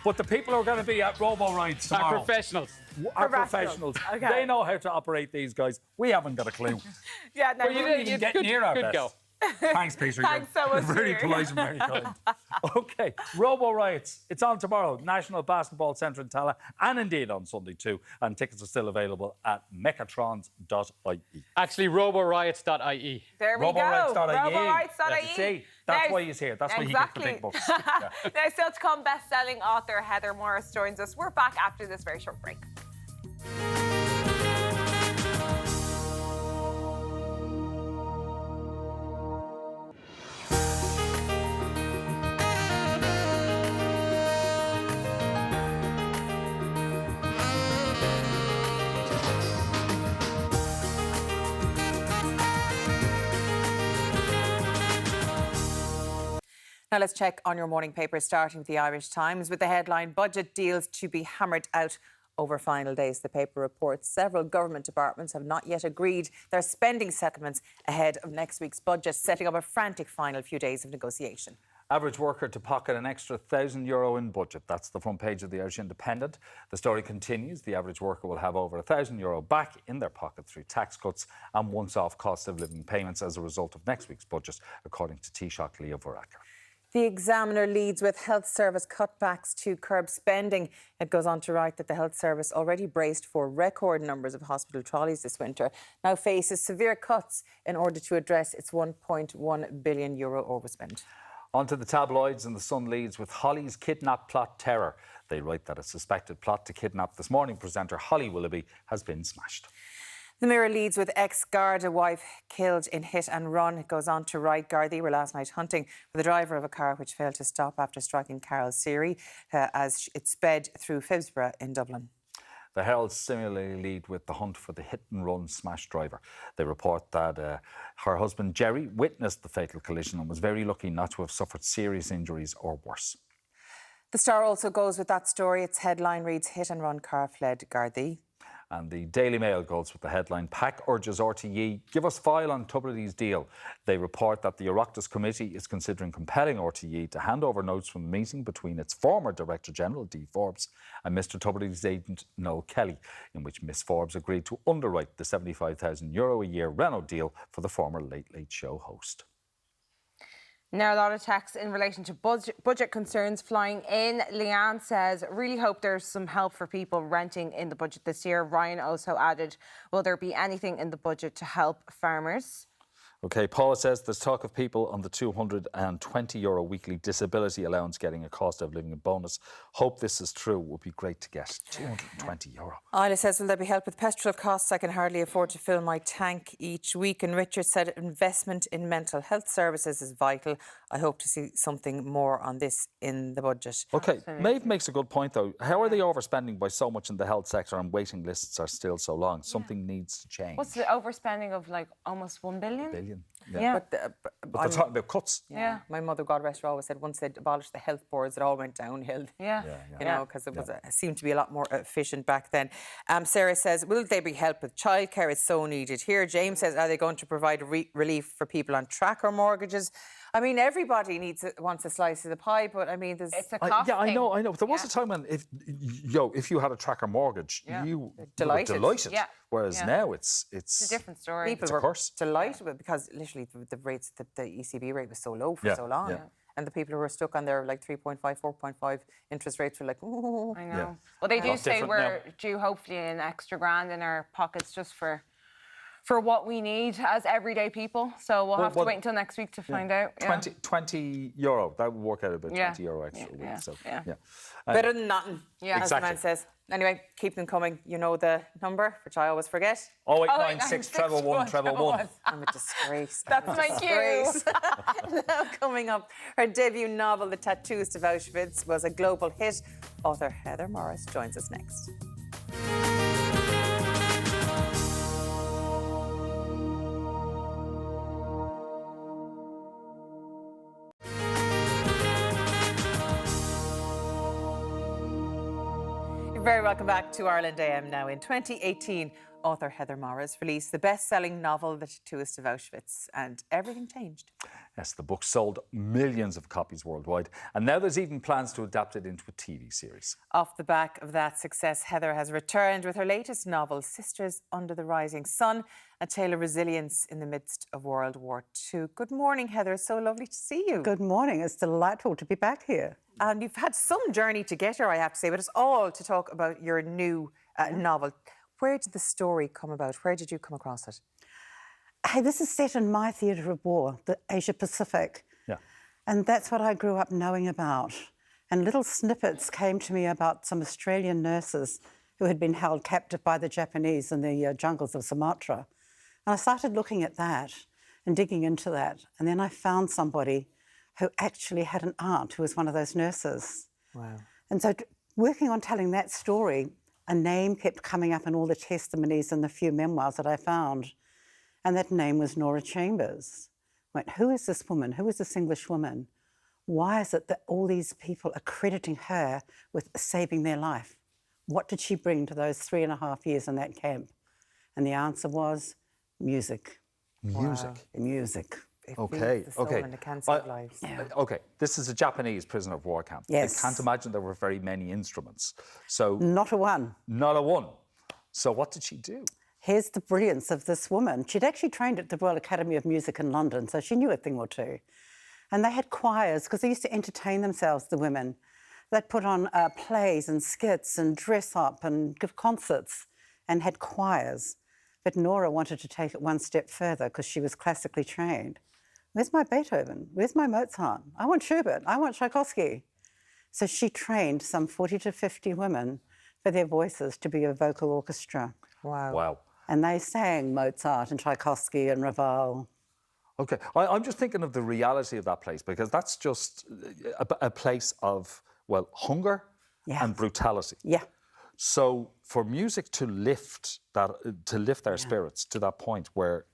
But the people who are going to be at Robo-Rides tomorrow... Are professionals. Are professionals. Okay. They know how to operate these guys. We haven't got a clue. Yeah, no, We didn't even get near our good best. go. Thanks, Peter. Thanks so much, You're very Peter. polite and very kind. OK, Robo-Riots. It's on tomorrow. National Basketball Centre in Tala, and indeed on Sunday too. And tickets are still available at mechatrons.ie. Actually, roboriots.ie. There we go. Robo-Rights.ie. That's why he's here. That's why he gets the big bucks. Yeah. Now, still to come, best-selling author Heather Morris joins us. We're back after this very short break. Now let's check on your morning paper, starting with the Irish Times, with the headline, Budget Deals to be hammered out over final days. The paper reports several government departments have not yet agreed their spending settlements ahead of next week's budget, setting up a frantic final few days of negotiation. Average worker to pocket an extra €1,000 in budget. That's the front page of the Irish Independent. The story continues. The average worker will have over €1,000 back in their pocket through tax cuts and once-off cost of living payments as a result of next week's budget, according to Taoiseach Leo Varadkar. The Examiner leads with health service cutbacks to curb spending. It goes on to write that the health service, already braced for record numbers of hospital trolleys this winter, now faces severe cuts in order to address its €1.1 billion overspend. On to the tabloids, and the Sun leads with Holly's kidnap plot terror. They write that a suspected plot to kidnap This Morning presenter Holly Willoughby has been smashed. The Mirror leads with ex-Garda wife killed in hit and run. It goes on to write Gardaí were last night hunting for the driver of a car which failed to stop after striking Carol Seary as it sped through Phibsborough in Dublin. The Herald similarly lead with the hunt for the hit-and-run smash driver. They report that her husband Jerry witnessed the fatal collision and was very lucky not to have suffered serious injuries or worse. The Star also goes with that story. Its headline reads, Hit-and-run car fled Gardaí. And the Daily Mail goes with the headline, PAC urges RTE, give us file on Tubridy's deal. They report that the Oireachtas Committee is considering compelling RTE to hand over notes from the meeting between its former Director General, Dee Forbes, and Mr Tubridy's agent, Noel Kelly, in which Miss Forbes agreed to underwrite the €75,000 a year Renault deal for the former Late Late Show host. Now, a lot of texts in relation to budget concerns flying in. Leanne says, really hope there's some help for people renting in the budget this year. Ryan also added, will there be anything in the budget to help farmers? OK, Paula says there's talk of people on the €220 weekly disability allowance getting a cost of living bonus. Hope this is true. Would be great to get €220. Isla says, will there be help with petrol costs? I can hardly afford to fill my tank each week. And Richard said, investment in mental health services is vital. I hope to see something more on this in the budget. OK, Maeve makes a good point, though. How are they overspending by so much in the health sector and waiting lists are still so long? Something needs to change. What's the overspending of, like, almost $1 billion? Yeah. But they're talking about cuts. Yeah. My mother, God rest her, always said once they'd abolished the health boards, it all went downhill. Yeah. You know, because it was seemed to be a lot more efficient back then. Sarah says, will there be help with childcare? It's so needed here. James says, are they going to provide relief for people on tracker mortgages? I mean, everybody wants a slice of the pie, but I mean, there's... It's a cost I know. There was a time when if you had a tracker mortgage, you were delighted. Yeah. Whereas now it's a different story. People were delighted with, because literally the rates, the ECB rate was so low for so long. Yeah. And the people who were stuck on their like 3.5, 4.5 interest rates were like, ooh. I know. Yeah. Well, they do say we're due hopefully an extra grand in our pockets just for what we need as everyday people. So we'll have to wait until next week to find out. Yeah. €20. That would work out about €20 extra a week. So, better than nothing, as the exactly. man says. Anyway, keep them coming. You know the number, which I always forget. 0896 111 111. I'm a disgrace. That's my cue. Now coming up, her debut novel, The Tattoos to Auschwitz, was a global hit. Author Heather Morris joins us next. Very welcome back to Ireland AM now. In 2018, author Heather Morris released the best-selling novel, The Tattoos to Auschwitz, and everything changed. Yes, the book sold millions of copies worldwide, and now there's even plans to adapt it into a TV series. Off the back of that success, Heather has returned with her latest novel, Sisters Under the Rising Sun, a tale of resilience in the midst of World War II. Good morning, Heather. It's so lovely to see you. Good morning. It's delightful to be back here. And you've had some journey to get here, I have to say, but it's all to talk about your new novel. Where did the story come about? Where did you come across it? Hey, this is set in my theatre of war, the Asia Pacific. Yeah. And that's what I grew up knowing about. And little snippets came to me about some Australian nurses who had been held captive by the Japanese in the jungles of Sumatra. And I started looking at that and digging into that. And then I found somebody who actually had an aunt who was one of those nurses. Wow. And so working on telling that story, a name kept coming up in all the testimonies and the few memoirs that I found. And that name was Nora Chambers. I went, who is this woman? Who is this English woman? Why is it that all these people are crediting her with saving their life? What did she bring to those 3.5 years in that camp? And the answer was music. Music? Wow. Music. Okay. Lives. Yeah. Okay, this is a Japanese prisoner of war camp. Yes. I can't imagine there were very many instruments. So not a one. Not a one. So what did she do? Here's the brilliance of this woman. She'd actually trained at the Royal Academy of Music in London, so she knew a thing or two. And they had choirs, because they used to entertain themselves, the women. They'd put on plays and skits and dress up and give concerts and had choirs. But Nora wanted to take it one step further because she was classically trained. Where's my Beethoven? Where's my Mozart? I want Schubert. I want Tchaikovsky. So she trained some 40 to 50 women for their voices to be a vocal orchestra. Wow. Wow. And they sang Mozart and Tchaikovsky and Ravel. Okay, I'm just thinking of the reality of that place, because that's just a place of, well, hunger and brutality. Yeah. So for music to lift their spirits to that point where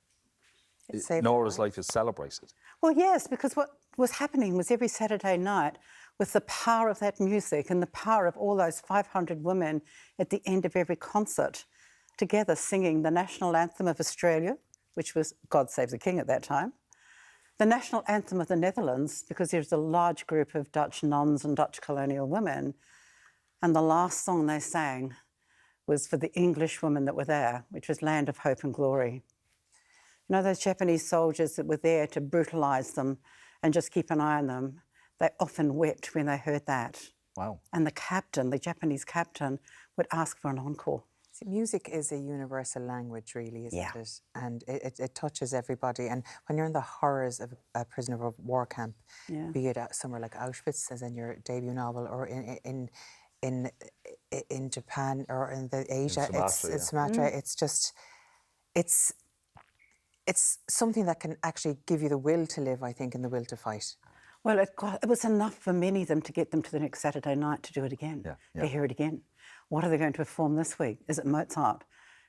Nora's life is celebrated. Well, yes, because what was happening was every Saturday night, with the power of that music and the power of all those 500 women at the end of every concert, together singing the national anthem of Australia, which was God Save the King at that time, the national anthem of the Netherlands, because there's a large group of Dutch nuns and Dutch colonial women, and the last song they sang was for the English women that were there, which was Land of Hope and Glory. You know, those Japanese soldiers that were there to brutalise them and just keep an eye on them, they often wept when they heard that. Wow. And the captain, the Japanese captain, would ask for an encore. See, music is a universal language, really, isn't it? And it touches everybody. And when you're in the horrors of a prisoner of war camp, be it somewhere like Auschwitz, as in your debut novel, or in Japan or in the Asia, in Sumatra, it's just, it's something that can actually give you the will to live, I think, and the will to fight. Well, it was enough for many of them to get them to the next Saturday night to do it again, to hear it again. What are they going to perform this week? Is it Mozart?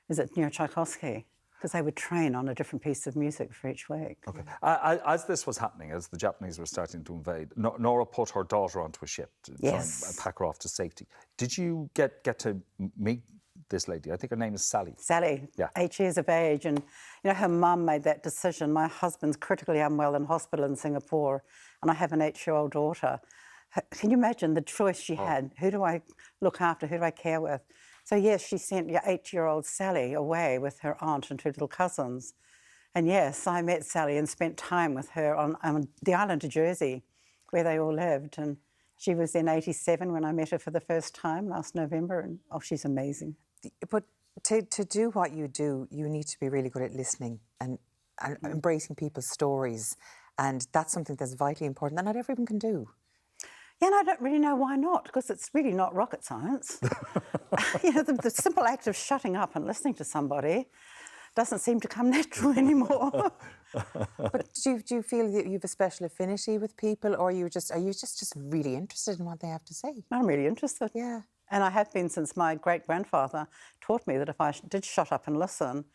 Is it Tchaikovsky? Because they would train on a different piece of music for each week. Okay. As this was happening, as the Japanese were starting to invade, Nora put her daughter onto a ship to try and pack her off to safety. Did you get to meet this lady? I think her name is Sally. Sally, 8 years of age. And, you know, her mum made that decision. My husband's critically unwell in hospital in Singapore, and I have an 8-year-old daughter. Can you imagine the choice she had? Who do I look after? Who do I care with? So, yes, she sent 8-year-old Sally away with her aunt and 2 little cousins. And, yes, I met Sally and spent time with her on the island of Jersey, where they all lived. And she was in 87 when I met her for the first time last November. And, oh, she's amazing. But to do what you do, you need to be really good at listening and embracing people's stories. And that's something that's vitally important that not everyone can do. Yeah, and I don't really know why not, because it's really not rocket science. You know, the simple act of shutting up and listening to somebody doesn't seem to come natural anymore. But do you feel that you have a special affinity with people, or are you just really interested in what they have to say? I'm really interested. Yeah. And I have been since my great-grandfather taught me that if I did shut up and listen,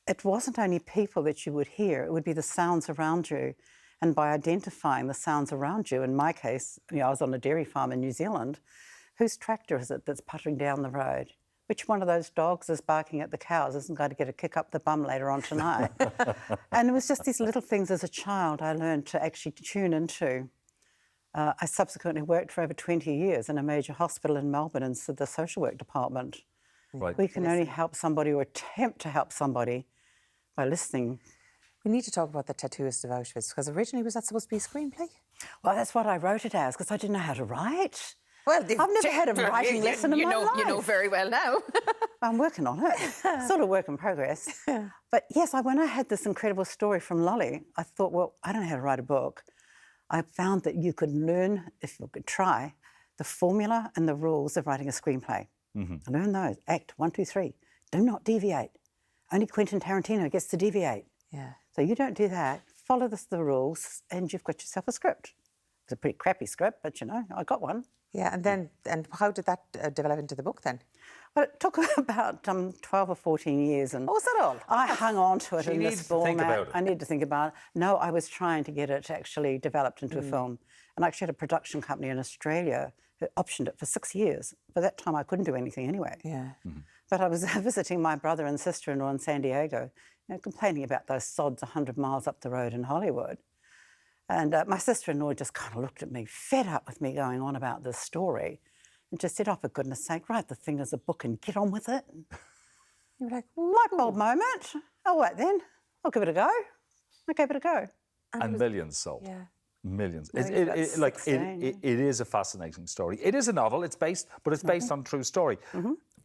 it wasn't only people that you would hear, it would be the sounds around you. And by identifying the sounds around you, in my case, you know, I was on a dairy farm in New Zealand, whose tractor is it that's puttering down the road? Which one of those dogs is barking at the cows isn't going to get a kick up the bum later on tonight? And it was just these little things as a child I learned to actually tune into. I subsequently worked for over 20 years in a major hospital in Melbourne in the social work department. Right. We can only help somebody or attempt to help somebody by listening. We need to talk about the Tattooist of Auschwitz, because originally was that supposed to be a screenplay? Well, that's what I wrote it as, because I didn't know how to write. Well, I've never had a writing lesson in my life. You know very well now. I'm working on it. Sort of work in progress. But yes, when I had this incredible story from Lolly, I thought, well, I don't know how to write a book. I found that you could learn, if you could try, the formula and the rules of writing a screenplay. Learn those. Act 1, 2, 3. Do not deviate. Only Quentin Tarantino gets to deviate. Yeah. So you don't do that. Follow the rules, and you've got yourself a script. It's a pretty crappy script, but you know, I got one. Yeah, and how did that develop into the book then? Well, it took about 12 or 14 years. And was that all? I hung on to it in this format. Think about it. I needed to think about it. No, I was trying to get it actually developed into a film. And I actually had a production company in Australia who optioned it for 6 years. By that time, I couldn't do anything anyway. Yeah. But I was visiting my brother and sister-in-law in San Diego, you know, complaining about those sods 100 miles up the road in Hollywood. And my sister-in-law just kind of looked at me, fed up with me going on about this story, and just said, oh, for goodness sake, write the thing as a book and get on with it. You were like, light bulb moment. All right, then. I'll give it a go. I gave it a go. And millions sold. Yeah. Millions. It is a fascinating story. It is a novel. It's based on a true story.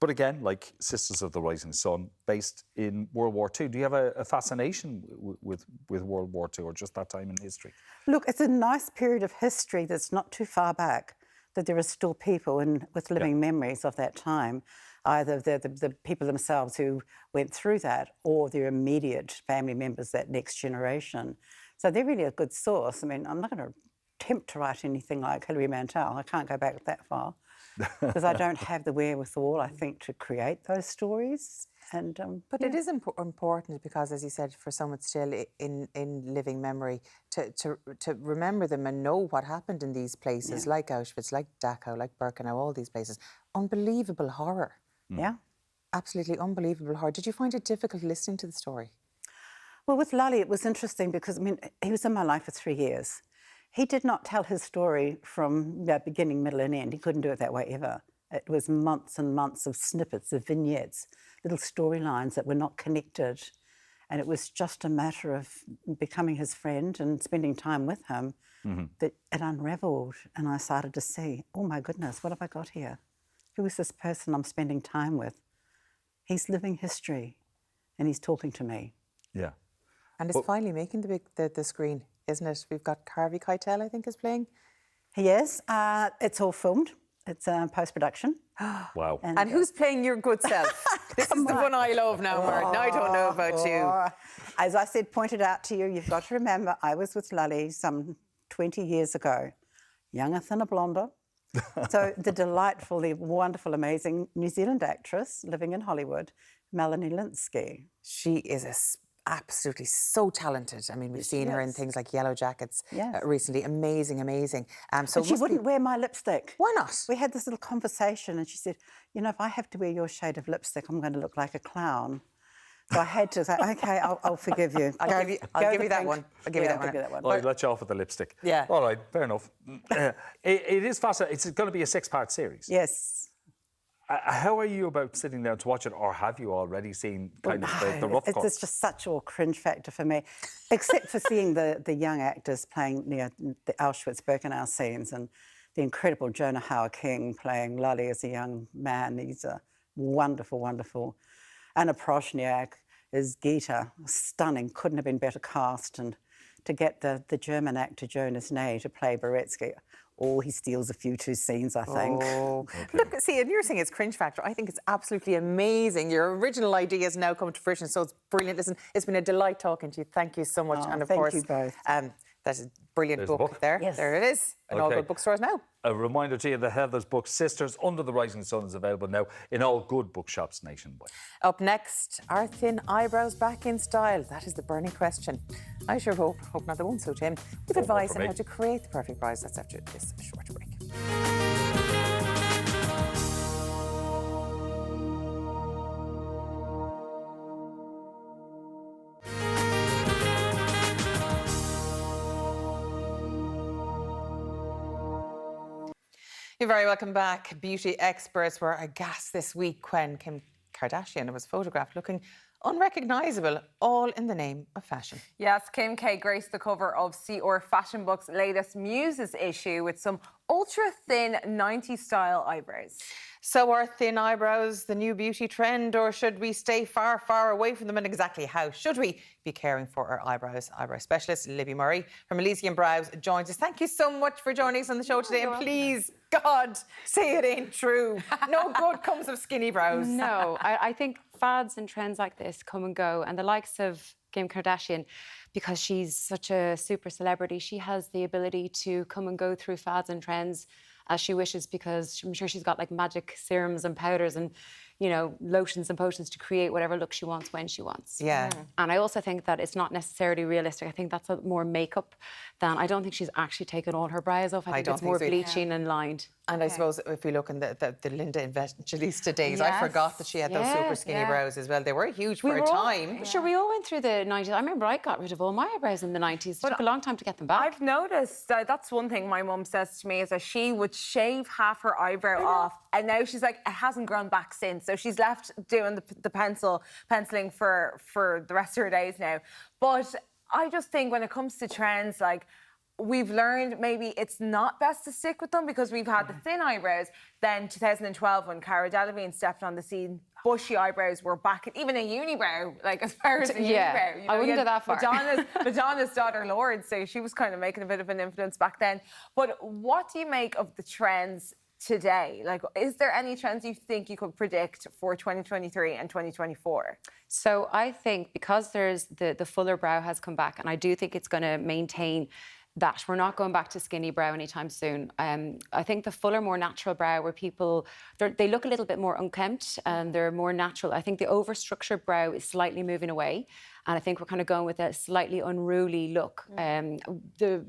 But again, like Sisters of the Rising Sun, based in World War II. Do you have a fascination with World War II, or just that time in history? Look, it's a nice period of history that's not too far back, that there are still people with living memories of that time, either the people themselves who went through that, or their immediate family members, that next generation. So they're really a good source. I mean, I'm not going to attempt to write anything like Hilary Mantel. I can't go back that far because I don't have the wherewithal, I think, to create those stories. And but it is important because, as you said, for someone still in living memory, to remember them and know what happened in these places, like Auschwitz, like Dachau, like Birkenau, all these places. Unbelievable horror. Yeah. absolutely unbelievable, her. Did you find it difficult listening to the story? Well, with Lolly, it was interesting because, I mean, he was in my life for 3 years. He did not tell his story from beginning, middle and end. He couldn't do it that way ever. It was months and months of snippets, of vignettes, little storylines that were not connected. And it was just a matter of becoming his friend and spending time with him that it unravelled. And I started to see, oh my goodness, what have I got here? Who is this person I'm spending time with? He's living history and he's talking to me. Yeah. And it's finally making the screen, isn't it? We've got Harvey Keitel, I think, is playing. He is. It's all filmed. It's post-production. Wow. And who's playing your good self? This is the one I love now, Martin. I don't know about you. As I said, pointed out to you, you've got to remember, I was with Lolly some 20 years ago. Younger, thinner, blonder. So the delightful, the wonderful, amazing New Zealand actress living in Hollywood, Melanie Lynskey. She is absolutely so talented. I mean, we've seen her in things like Yellow Jackets recently. Amazing, amazing. So she wouldn't wear my lipstick. Why not? We had this little conversation and she said, you know, if I have to wear your shade of lipstick, I'm going to look like a clown. So I had to say, OK, I'll forgive you. I'll give you that one. I'll give you that one. Well, I'll let you off with the lipstick. Yeah. All right, fair enough. It is fascinating. It's going to be a 6-part series. Yes. How are you about sitting down to watch it, or have you already seen kind of the rough cut? It's just such a cringe factor for me, except for seeing the young actors playing the Auschwitz-Birkenau scenes and the incredible Jonah Hauer-King playing Lolly as a young man. He's a wonderful, wonderful. Anna Proshniak is Gita, stunning, couldn't have been better cast. And to get the German actor Jonas Ney to play Beretsky, he steals a few 2 scenes, I think. Oh. Okay. Look, see, and you're saying it's cringe factor. I think it's absolutely amazing. Your original idea has now come to fruition, so it's brilliant. Listen, it's been a delight talking to you. Thank you so much. And of course, thank you both. That's a brilliant book there. Yes. There it is. In all good bookstores now. A reminder to you that Heather's book, Sisters Under the Rising Sun, is available now in all good bookshops nationwide. Up next, are thin eyebrows back in style? That is the burning question. I sure hope not the one, so Tim, with advice on how to create the perfect brows. That's after this short break. You're very welcome back. Beauty experts were aghast this week when Kim Kardashian was photographed looking unrecognisable, all in the name of fashion. Yes, Kim K graced the cover of CR Fashion Book's latest Muses issue with some ultra-thin 90s style eyebrows. So are thin eyebrows the new beauty trend, or should we stay far, far away from them? And exactly how should we be caring for our eyebrows? Eyebrow specialist Libby Murray from Elysian Brows joins us. Thank you so much for joining us on the show today. And please, God, say it ain't true. No good comes of skinny brows. No, I think fads and trends like this come and go. And the likes of Kim Kardashian, because she's such a super celebrity, she has the ability to come and go through fads and trends as she wishes, because I'm sure she's got like magic serums and powders and, you know, lotions and potions to create whatever look she wants when she wants. Yeah. And I also think that it's not necessarily realistic. I think that's more makeup than, I don't think she's actually taken all her brows off. I think it's more bleaching and lined. And I suppose if we look in the Linda Evangelista days, I forgot that she had those super skinny brows as well. They were huge for a time. Sure, we all went through the 90s. I remember I got rid of all my eyebrows in the 90s. It took a long time to get them back. I've noticed that's one thing my mum says to me, is that she would shave half her eyebrow off, and now she's like, it hasn't grown back since. So she's left doing the penciling for the rest of her days now. But I just think when it comes to trends, like, we've learned maybe it's not best to stick with them, because we've had the thin eyebrows. Then 2012, when Cara Delevingne stepped on the scene, bushy eyebrows were back, even a unibrow, like as far as a unibrow. You know, I wouldn't go that far. Madonna's daughter, Lorde, so she was kind of making a bit of an influence back then. But what do you make of the trends today? Like, is there any trends you think you could predict for 2023 and 2024? So I think because there's the fuller brow has come back, and I do think it's going to maintain that. We're not going back to skinny brow anytime soon. I think the fuller, more natural brow, where people, they look a little bit more unkempt and they're more natural. I think the over-structured brow is slightly moving away. And I think we're kind of going with a slightly unruly look. The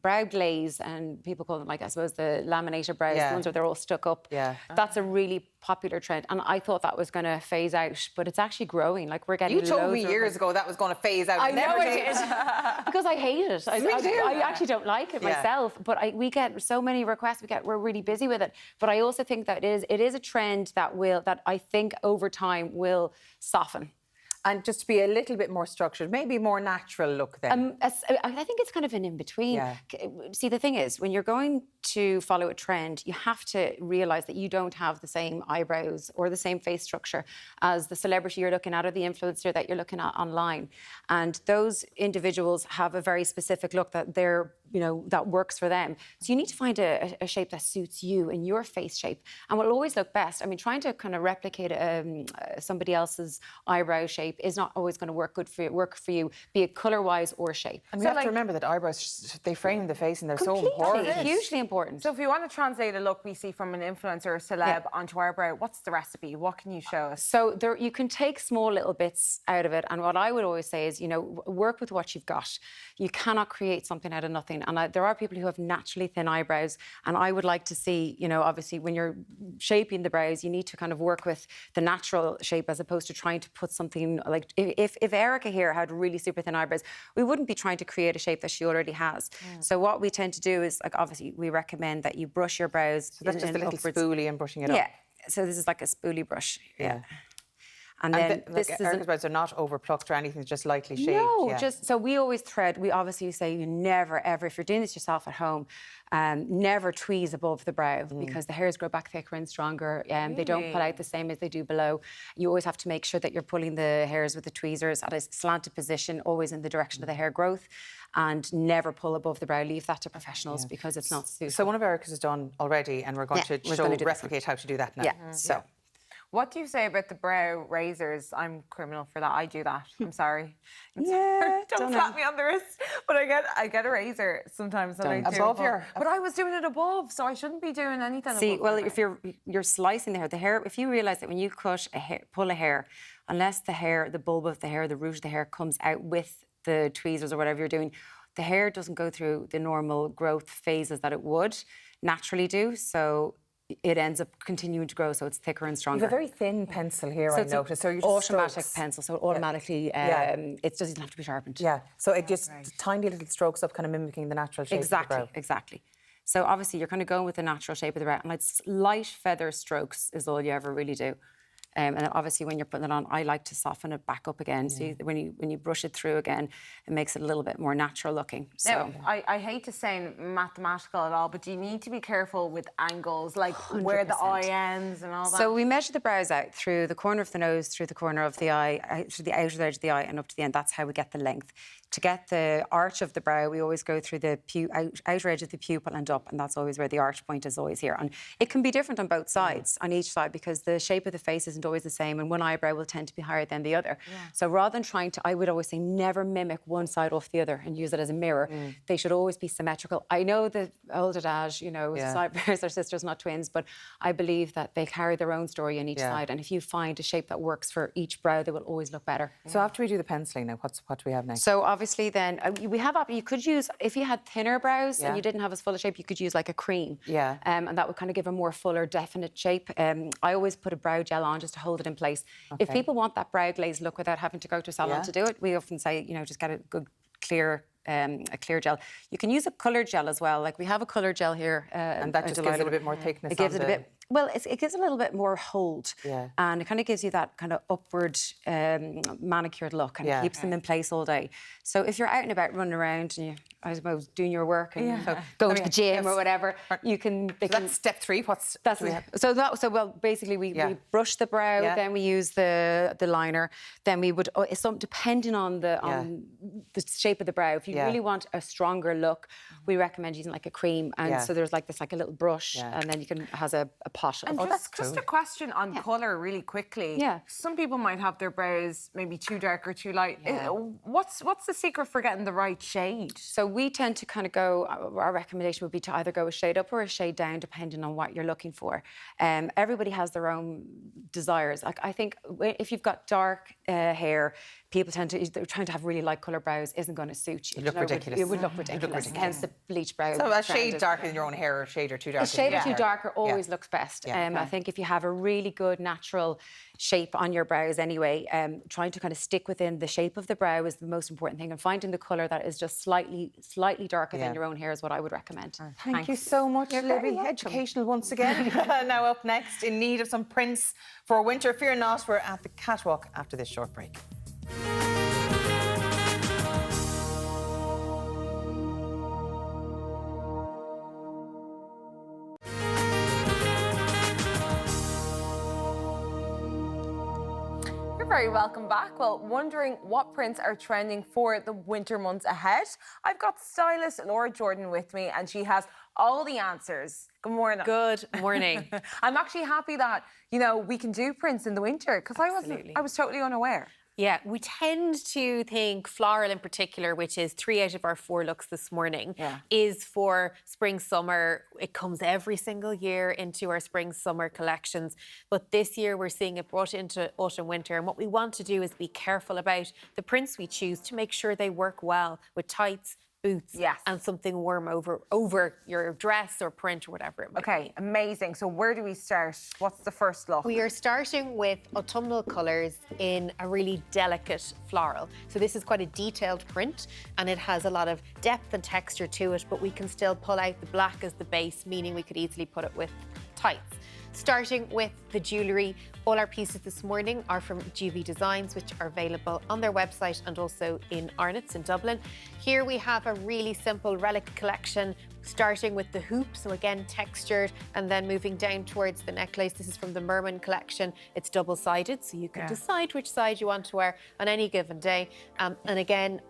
brow glaze, and people call them, like, I suppose, the laminated brows, the ones where they're all stuck up. That's a really popular trend, and I thought that was going to phase out, but it's actually growing. Like, we're getting. You told me years ago that was going to phase out. I know I did. Because I hate it. I actually don't like it myself, but we get so many requests. We're really busy with it. But I also think that it is a trend that I think over time will soften. And just to be a little bit more structured, maybe more natural look then. I think it's kind of an in-between. Yeah. See, the thing is, when you're going to follow a trend, you have to realise that you don't have the same eyebrows or the same face structure as the celebrity you're looking at or the influencer that you're looking at online. And those individuals have a very specific look that that works for them. So you need to find a shape that suits you and your face shape and will always look best. I mean, trying to kind of replicate somebody else's eyebrow shape is not always going to work for you, be it colour-wise or shape. And we have to remember that eyebrows, they frame the face and they're so important. Hugely important. So if we want to translate a look we see from an influencer or celeb onto our brow, what's the recipe? What can you show us? So you can take small little bits out of it, and what I would always say is, work with what you've got. You cannot create something out of nothing. And there are people who have naturally thin eyebrows, and I would like to see, obviously when you're shaping the brows, you need to kind of work with the natural shape as opposed to trying to put something like, if Erica here had really super thin eyebrows, we wouldn't be trying to create a shape that she already has. So what we tend to do is, like, obviously we recommend that you brush your brows. So that's just a little spoolie and brushing it up. Yeah, so this is like a spoolie brush. Yeah. And then Erica's brows are not overplucked or anything, just lightly shaved. No, so we always thread. We obviously say you never, ever, if you're doing this yourself at home, never tweeze above the brow because the hairs grow back thicker and stronger. They don't pull out the same as they do below. You always have to make sure that you're pulling the hairs with the tweezers at a slanted position, always in the direction of the hair growth, and never pull above the brow. Leave that to professionals because it's not suitable. So one of Erica's is done already, and we're going to replicate how to do that now. So. What do you say about the brow razors? I'm criminal for that. I do that. I'm sorry. Yeah, don't slap me on the wrist. But I get a razor sometimes. That I do above your. But I was doing it above, so I shouldn't be doing anything. See, above well, if you're slicing the hair, if you realise that when you pull a hair, unless the bulb of the hair, the root of the hair comes out with the tweezers or whatever you're doing, the hair doesn't go through the normal growth phases that it would naturally do. So it ends up continuing to grow, so it's thicker and stronger. You have a very thin pencil here, I noticed. So you're just automatic pencil, so automatically it doesn't have to be sharpened. Yeah, so it just tiny little strokes up, kind of mimicking the natural shape of the brow. Exactly. So obviously you're kind of going with the natural shape of the brow, and like light feather strokes is all you ever really do. And then obviously when you're putting it on, I like to soften it back up again. So when you brush it through again, it makes it a little bit more natural looking. So now, I hate to sound mathematical at all, but do you need to be careful with angles, like 100%. Where the eye ends and all that? So we measure the brows out through the corner of the nose, through the corner of the eye, through the outer edge of the eye and up to the end. That's how we get the length. To get the arch of the brow, we always go through the outer edge of the pupil and up, and that's always where the arch point is always here. And it can be different on both sides, on each side, because the shape of the face isn't always the same, and one eyebrow will tend to be higher than the other. So rather than trying to, I would always say, never mimic one side off the other and use it as a mirror. They should always be symmetrical. I know the old adage, side brows are sisters, not twins, but I believe that they carry their own story on each side, and if you find a shape that works for each brow, they will always look better. So after we do the penciling now, what do we have next? So obviously then, you could use, if you had thinner brows and you didn't have as full a shape, you could use like a cream. And that would kind of give a more fuller, definite shape. I always put a brow gel on just to hold it in place. If people want that brow glaze look without having to go to a salon to do it, we often say, just get a good clear gel. You can use a coloured gel as well. Like we have a coloured gel here. And that just gives it a bit more thickness. It gives it a bit. Well, it gives a little bit more hold, and it kind of gives you that kind of upward manicured look, and keeps them in place all day. So if you're out and about running around and I suppose doing your work and going to the gym or whatever, you can. So that's step 3. Basically we brush the brow, then we use the liner, then we would depending on the shape of the brow. If you really want a stronger look, we recommend using like a cream, and so there's like a little brush, and then you can has a pot. And just a question on colour really quickly. Some people might have their brows maybe too dark or too light. What's the secret for getting the right shade? So we tend to kind of go, our recommendation would be to either go a shade up or a shade down depending on what you're looking for. Everybody has their own desires. Like I think if you've got dark hair, people they're trying to have really light colour brows isn't going to suit you. It would look ridiculous. It would look ridiculous. Hence the bleach brow. So a shade darker than your own hair, or a shade or two darker. A shade or two darker always Yeah. looks best. Yeah. I think if you have a really good natural shape on your brows anyway, trying to kind of stick within the shape of the brow is the most important thing, and finding the colour that is just slightly darker than your own hair is what I would recommend. Thank you so much, Libby. Educational once again. Now up next, in need of some prints for winter. Fear not, we're at the catwalk after this short break. Very welcome back. Well, wondering what prints are trending for the winter months ahead? I've got stylist Laura Jordan with me, and she has all the answers. Good morning. Good morning. I'm actually happy that, you know, we can do prints in the winter, because I was totally unaware. Yeah, we tend to think floral in particular, which is 3 out of our 4 looks this morning, is for spring, summer. It comes every single year into our spring, summer collections. But this year we're seeing it brought into autumn, winter. And what we want to do is be careful about the prints we choose to make sure they work well with tights, boots, and something warm over your dress or print or whatever it might be. Amazing. So where do we start? What's the first look? We are starting with autumnal colours in a really delicate floral. So this is quite a detailed print, and it has a lot of depth and texture to it, but we can still pull out the black as the base, meaning we could easily put it with tights. Starting with the jewellery, all our pieces this morning are from GV Designs, which are available on their website and also in Arnott's in Dublin. Here we have a really simple relic collection, starting with the hoop, so again textured, and then moving down towards the necklace. This is from the Merman collection. It's double-sided, so you can decide which side you want to wear on any given day. And again,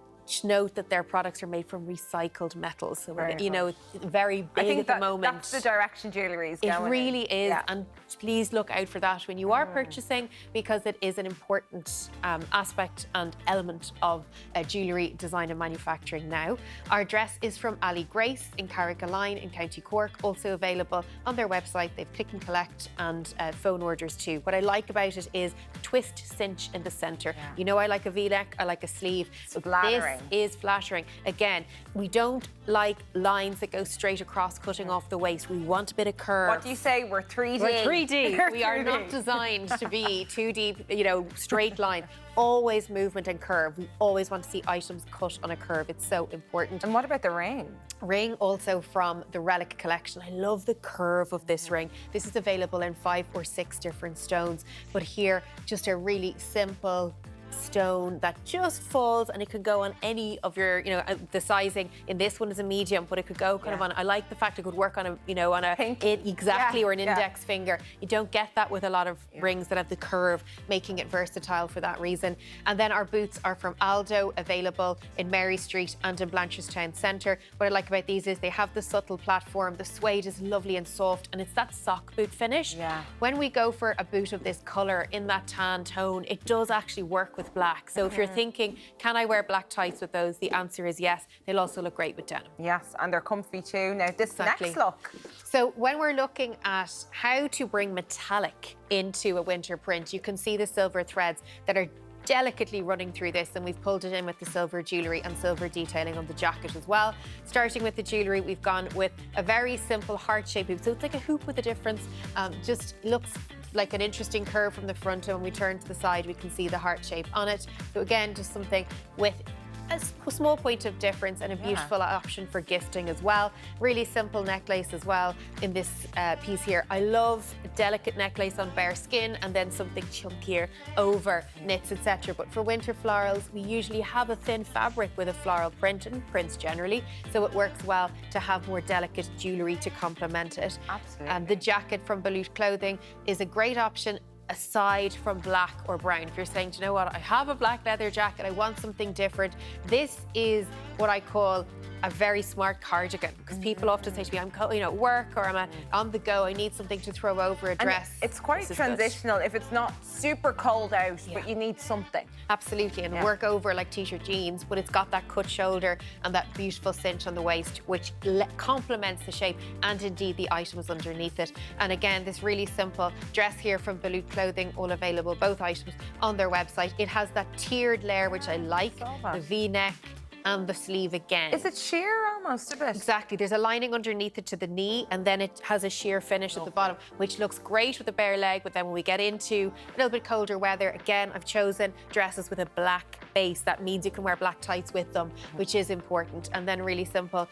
note that their products are made from recycled metals, so you know, it's very big at the moment. That's the direction jewellery is going. It really is, and please look out for that when you are purchasing, because it is an important aspect and element of jewellery design and manufacturing now. Our dress is from Ali Grace in Carrigaline in County Cork, also available on their website. They've click and collect and phone orders too. What I like about it is the twist cinch in the centre. You know, I like a V-neck, I like a sleeve. It's flattering. Is flattering. Again, we don't like lines that go straight across, cutting off the waist. We want a bit of curve. What do you say? We're 3D. We're 3D. We're We are 3D. not designed to be 2D, you know, straight line. Always movement and curve. We always want to see items cut on a curve. It's so important. And what about the ring? Ring also from the Relic collection. I love the curve of this ring. This is available in 5 or 6 different stones. But here, just a really simple stone that just falls, and it could go on any of your, you know, the sizing in this one is a medium, but it could go kind of on, I like the fact it could work on a, you know, on a pink. Or an index finger. You don't get that with a lot of rings that have the curve, making it versatile for that reason. And then our boots are from Aldo, available in Mary Street and in Blanchardstown Centre. What I like about these is they have the subtle platform, the suede is lovely and soft, and it's that sock boot finish. When we go for a boot of this colour in that tan tone, it does actually work with black. So if you're thinking, can I wear black tights with those? The answer is yes. They'll also look great with denim. Yes, and they're comfy too. Now this next look. So when we're looking at how to bring metallic into a winter print, you can see the silver threads that are delicately running through this, and we've pulled it in with the silver jewellery and silver detailing on the jacket as well. Starting with the jewellery, we've gone with a very simple heart-shaped hoop. So it's like a hoop with a difference. Just looks like an interesting curve from the front, and when we turn to the side, we can see the heart shape on it. So again, just something with a small point of difference and a beautiful option for gifting as well. Really simple necklace as well in this piece here. I love a delicate necklace on bare skin and then something chunkier over knits, etc. But for winter florals, we usually have a thin fabric with a floral print, and prints generally, so it works well to have more delicate jewellery to complement it. Absolutely. The jacket from Balut Clothing is a great option aside from black or brown. If you're saying, do you know what, I have a black leather jacket, I want something different, this is what I call a very smart cardigan, because people often say to me, I'm at work or I'm on the go, I need something to throw over a dress. And it's quite transitional if it's not super cold out, but you need something. Absolutely, and work over like t-shirt jeans, but it's got that cut shoulder and that beautiful cinch on the waist, which complements the shape and indeed the items underneath it. And again, this really simple dress here from Balut Clothing, all available, both items on their website. It has that tiered layer, which I like, the V-neck and the sleeve again. Is it sheer almost a bit? Exactly. There's a lining underneath it to the knee, and then it has a sheer finish at the bottom, which looks great with a bare leg. But then when we get into a little bit colder weather, again, I've chosen dresses with a black base. That means you can wear black tights with them, which is important. And then really simple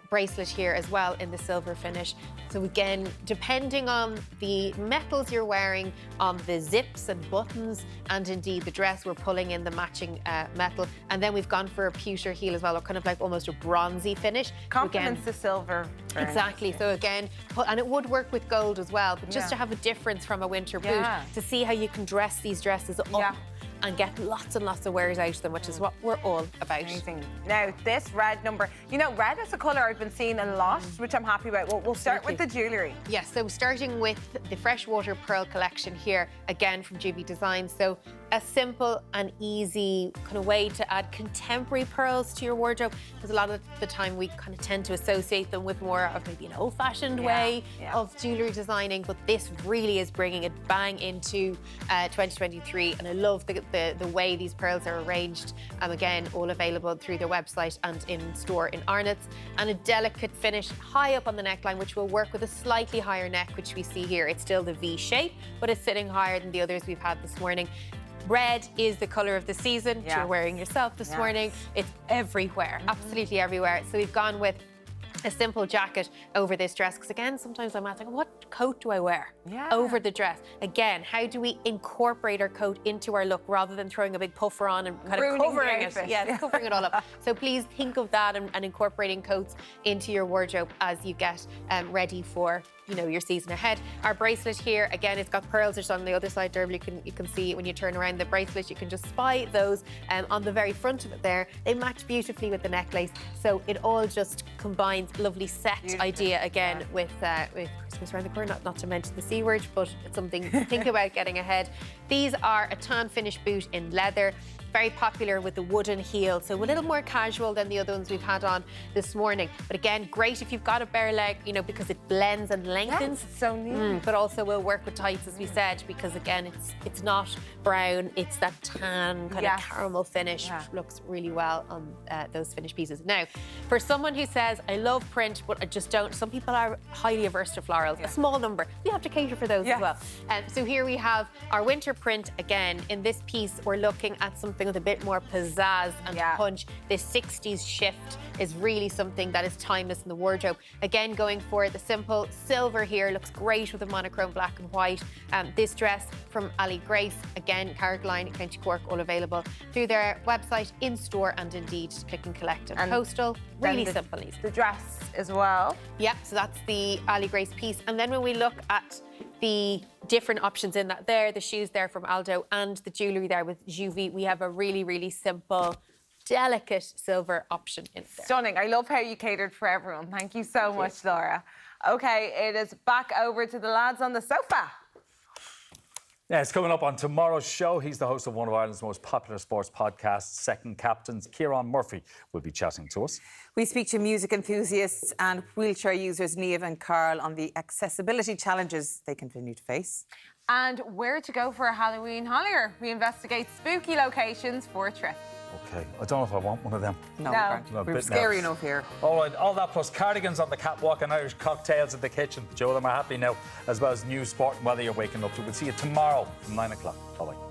bracelet here as well in the silver finish. So again, depending on the metals you're wearing, on the zips and buttons, and indeed the dress, we're pulling in the matching metal. And then we've gone for a pewter heel as well, or kind of like almost a bronzy finish. Complements the silver. Exactly. So again, and it would work with gold as well, but just to have a difference from a winter boot, to see how you can dress these dresses up and get lots and lots of wears out of them, which is what we're all about. Amazing. Now, this red number, red is a colour I've been seeing a lot, which I'm happy about. We'll start with the jewellery. Yes, so starting with the Freshwater Pearl collection here, again from GB Design. So a simple and easy kind of way to add contemporary pearls to your wardrobe, because a lot of the time we kind of tend to associate them with more of maybe an old-fashioned way of jewellery designing, but this really is bringing it bang into 2023, and I love the way these pearls are arranged. Again, all available through their website and in store in Arnott's, and a delicate finish high up on the neckline, which will work with a slightly higher neck, which we see here. It's still the V shape, but it's sitting higher than the others we've had this morning. Red is the colour of the season. You're wearing yourself this morning. It's everywhere, absolutely everywhere. So we've gone with a simple jacket over this dress, because again, sometimes I'm asking, what coat do I wear over the dress? Again, how do we incorporate our coat into our look rather than throwing a big puffer on and kind of covering it? Yes, covering it all up. So please think of that and incorporating coats into your wardrobe as you get ready for your season ahead. Our bracelet here, again, it's got pearls just on the other side, Derby. You can see when you turn around the bracelet, you can just spy those on the very front of it there. They match beautifully with the necklace, so it all just combines. Lovely set idea again with Christmas around the corner, not to mention the C word, but it's something to think about getting ahead. These are a tan finish boot in leather. Very popular with the wooden heel, so a little more casual than the other ones we've had on this morning. But again, great if you've got a bare leg, because it blends and lengthens. Yes, so neat. But also will work with tights, as we said, because again, it's not brown, it's that tan kind of caramel finish, which looks really well on those finished pieces. Now, for someone who says, I love print, but I just don't, some people are highly averse to florals, a small number. We have to cater for those as well. So here we have our winter print. Again, in this piece, we're looking at something with a bit more pizzazz and punch. This 60s shift is really something that is timeless in the wardrobe. Again, going for the simple silver here, looks great with a monochrome black and white. This dress from Ali Grace, again, Carrickline, County Cork, all available through their website, in store, and indeed click and collect and postal. Really simple, easy. The dress as well. Yeah, so that's the Ali Grace piece. And then when we look at the different options in that there, the shoes there from Aldo and the jewellery there with Juvi, we have a really, really simple, delicate silver option in there. Stunning. I love how you catered for everyone. Thank you so much, Laura. OK, it is back over to the lads on the sofa. Yeah, it's coming up on tomorrow's show. He's the host of one of Ireland's most popular sports podcasts, Second Captains. Kieran Murphy will be chatting to us. We speak to music enthusiasts and wheelchair users, Niamh and Carl, on the accessibility challenges they continue to face. And where to go for a Halloween holiday. We investigate spooky locations for a trip. OK, I don't know if I want one of them. No. We're scary enough here. All right, all that plus cardigans on the catwalk and Irish cocktails in the kitchen. Joe, them are happy now, as well as news, sport and weather you're waking up to. We'll see you tomorrow from 9 o'clock. Bye-bye.